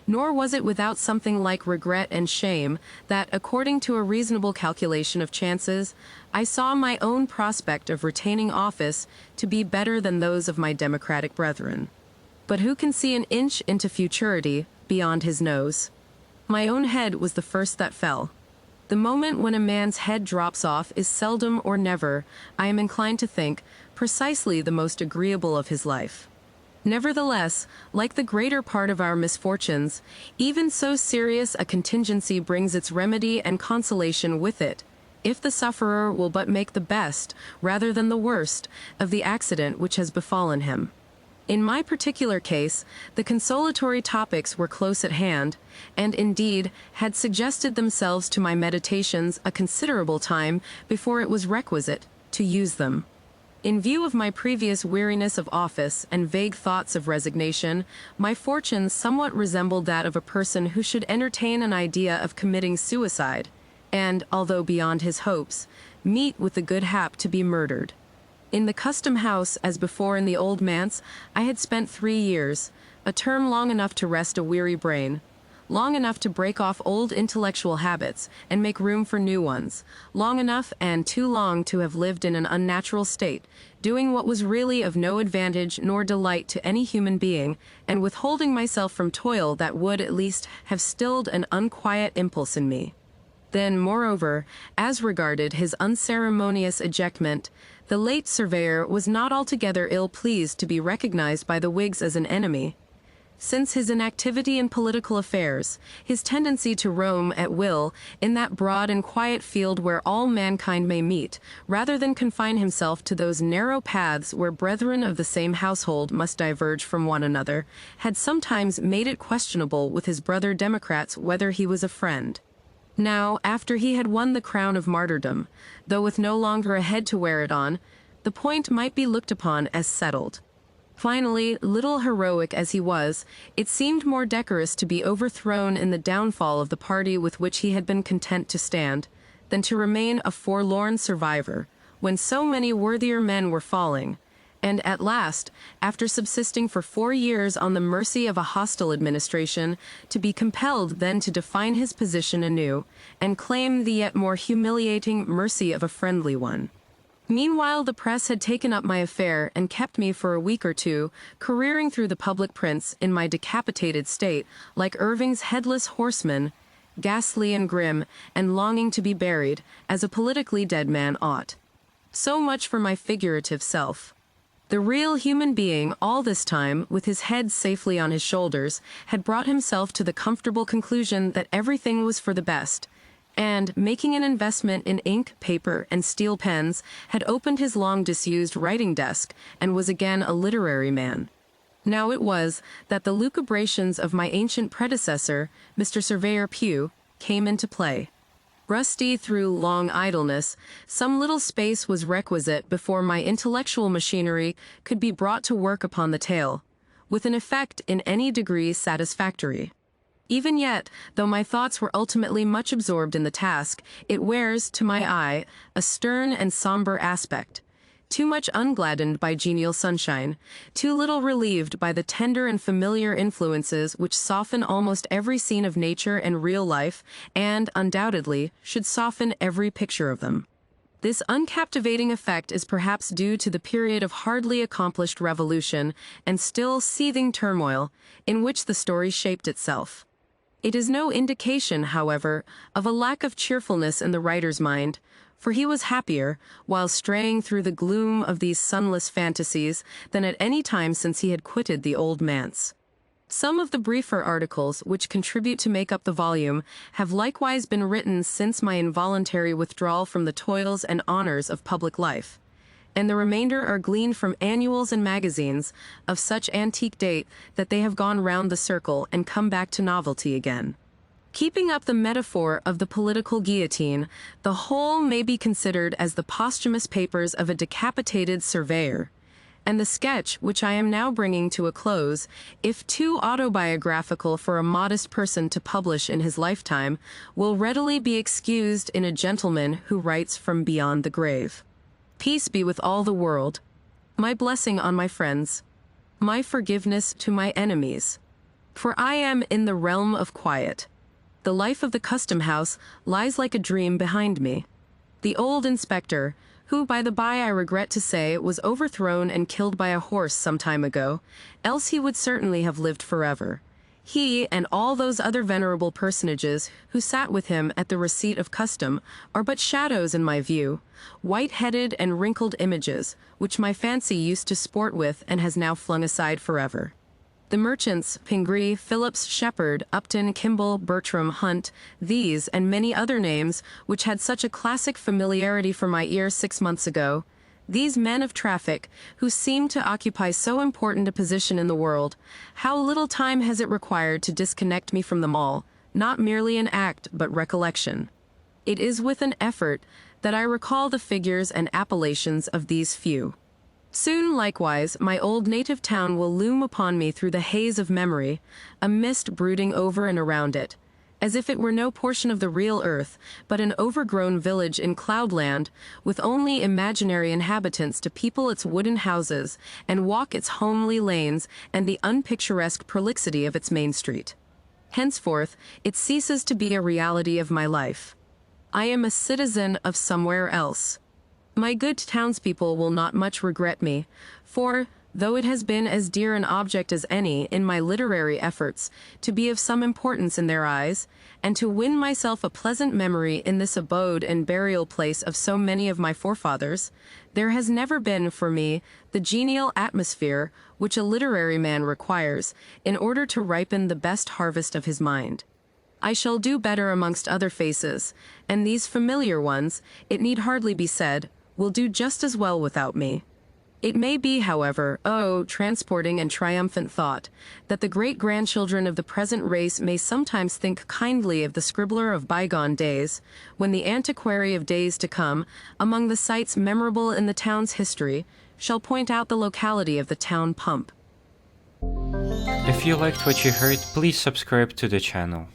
Nor was it without something like regret and shame that, according to a reasonable calculation of chances, I saw my own prospect of retaining office to be better than those of my Democratic brethren. But who can see an inch into futurity beyond his nose? My own head was the first that fell. The moment when a man's head drops off is seldom or never, I am inclined to think, precisely the most agreeable of his life. Nevertheless, like the greater part of our misfortunes, even so serious a contingency brings its remedy and consolation with it, if the sufferer will but make the best, rather than the worst, of the accident which has befallen him. In my particular case, the consolatory topics were close at hand, and indeed had suggested themselves to my meditations a considerable time before it was requisite to use them. In view of my previous weariness of office and vague thoughts of resignation, my fortune somewhat resembled that of a person who should entertain an idea of committing suicide, and, although beyond his hopes, meet with the good hap to be murdered. In the custom house, as before in the old manse, I had spent 3 years, a term long enough to rest a weary brain, long enough to break off old intellectual habits and make room for new ones, long enough and too long to have lived in an unnatural state, doing what was really of no advantage nor delight to any human being, and withholding myself from toil that would, at least, have stilled an unquiet impulse in me. Then, moreover, as regarded his unceremonious ejectment, the late surveyor was not altogether ill-pleased to be recognized by the Whigs as an enemy. Since his inactivity in political affairs, his tendency to roam at will in that broad and quiet field where all mankind may meet, rather than confine himself to those narrow paths where brethren of the same household must diverge from one another, had sometimes made it questionable with his brother Democrats whether he was a friend. Now, after he had won the crown of martyrdom, though with no longer a head to wear it on, the point might be looked upon as settled. Finally, little heroic as he was, it seemed more decorous to be overthrown in the downfall of the party with which he had been content to stand, than to remain a forlorn survivor, when so many worthier men were falling, And at last, after subsisting for 4 years on the mercy of a hostile administration, to be compelled then to define his position anew, and claim the yet more humiliating mercy of a friendly one. Meanwhile, the press had taken up my affair and kept me for a week or two, careering through the public prints in my decapitated state, like Irving's headless horseman, ghastly and grim, and longing to be buried, as a politically dead man ought. So much for my figurative self. The real human being, all this time, with his head safely on his shoulders, had brought himself to the comfortable conclusion that everything was for the best, and, making an investment in ink, paper, and steel pens, had opened his long disused writing desk, and was again a literary man. Now it was that the lucubrations of my ancient predecessor, Mr. Surveyor Pugh, came into play. Rusty through long idleness, some little space was requisite before my intellectual machinery could be brought to work upon the tale, with an effect in any degree satisfactory. Even yet, though my thoughts were ultimately much absorbed in the task, it wears, to my eye, a stern and somber aspect, too much ungladdened by genial sunshine, too little relieved by the tender and familiar influences which soften almost every scene of nature and real life, and, undoubtedly, should soften every picture of them. This uncaptivating effect is perhaps due to the period of hardly accomplished revolution and still seething turmoil in which the story shaped itself. It is no indication, however, of a lack of cheerfulness in the writer's mind, for he was happier, while straying through the gloom of these sunless fantasies, than at any time since he had quitted the old manse. Some of the briefer articles which contribute to make up the volume have likewise been written since my involuntary withdrawal from the toils and honors of public life, and the remainder are gleaned from annuals and magazines of such antique date that they have gone round the circle and come back to novelty again. Keeping up the metaphor of the political guillotine, the whole may be considered as the posthumous papers of a decapitated surveyor, and the sketch which I am now bringing to a close, if too autobiographical for a modest person to publish in his lifetime, will readily be excused in a gentleman who writes from beyond the grave. Peace be with all the world. My blessing on my friends. My forgiveness to my enemies. For I am in the realm of quiet. The life of the custom house lies like a dream behind me. The old inspector, who, by the by, I regret to say, was overthrown and killed by a horse some time ago, else he would certainly have lived forever. He and all those other venerable personages who sat with him at the receipt of custom are but shadows in my view, white-headed and wrinkled images, which my fancy used to sport with and has now flung aside forever. The merchants, Pingree, Phillips, Shepherd, Upton, Kimball, Bertram, Hunt, these and many other names which had such a classic familiarity for my ear 6 months ago, these men of traffic, who seemed to occupy so important a position in the world, how little time has it required to disconnect me from them all, not merely in act but recollection. It is with an effort that I recall the figures and appellations of these few. Soon, likewise, my old native town will loom upon me through the haze of memory, a mist brooding over and around it, as if it were no portion of the real earth, but an overgrown village in cloudland, with only imaginary inhabitants to people its wooden houses and walk its homely lanes and the unpicturesque prolixity of its main street. Henceforth, it ceases to be a reality of my life. I am a citizen of somewhere else. My good townspeople will not much regret me, for, though it has been as dear an object as any in my literary efforts to be of some importance in their eyes, and to win myself a pleasant memory in this abode and burial place of so many of my forefathers, there has never been for me the genial atmosphere which a literary man requires in order to ripen the best harvest of his mind. I shall do better amongst other faces, and these familiar ones, it need hardly be said, will do just as well without me. It may be, however, transporting and triumphant thought, that the great-grandchildren of the present race may sometimes think kindly of the scribbler of bygone days, when the antiquary of days to come, among the sites memorable in the town's history, shall point out the locality of the town pump. If you liked what you heard, please subscribe to the channel.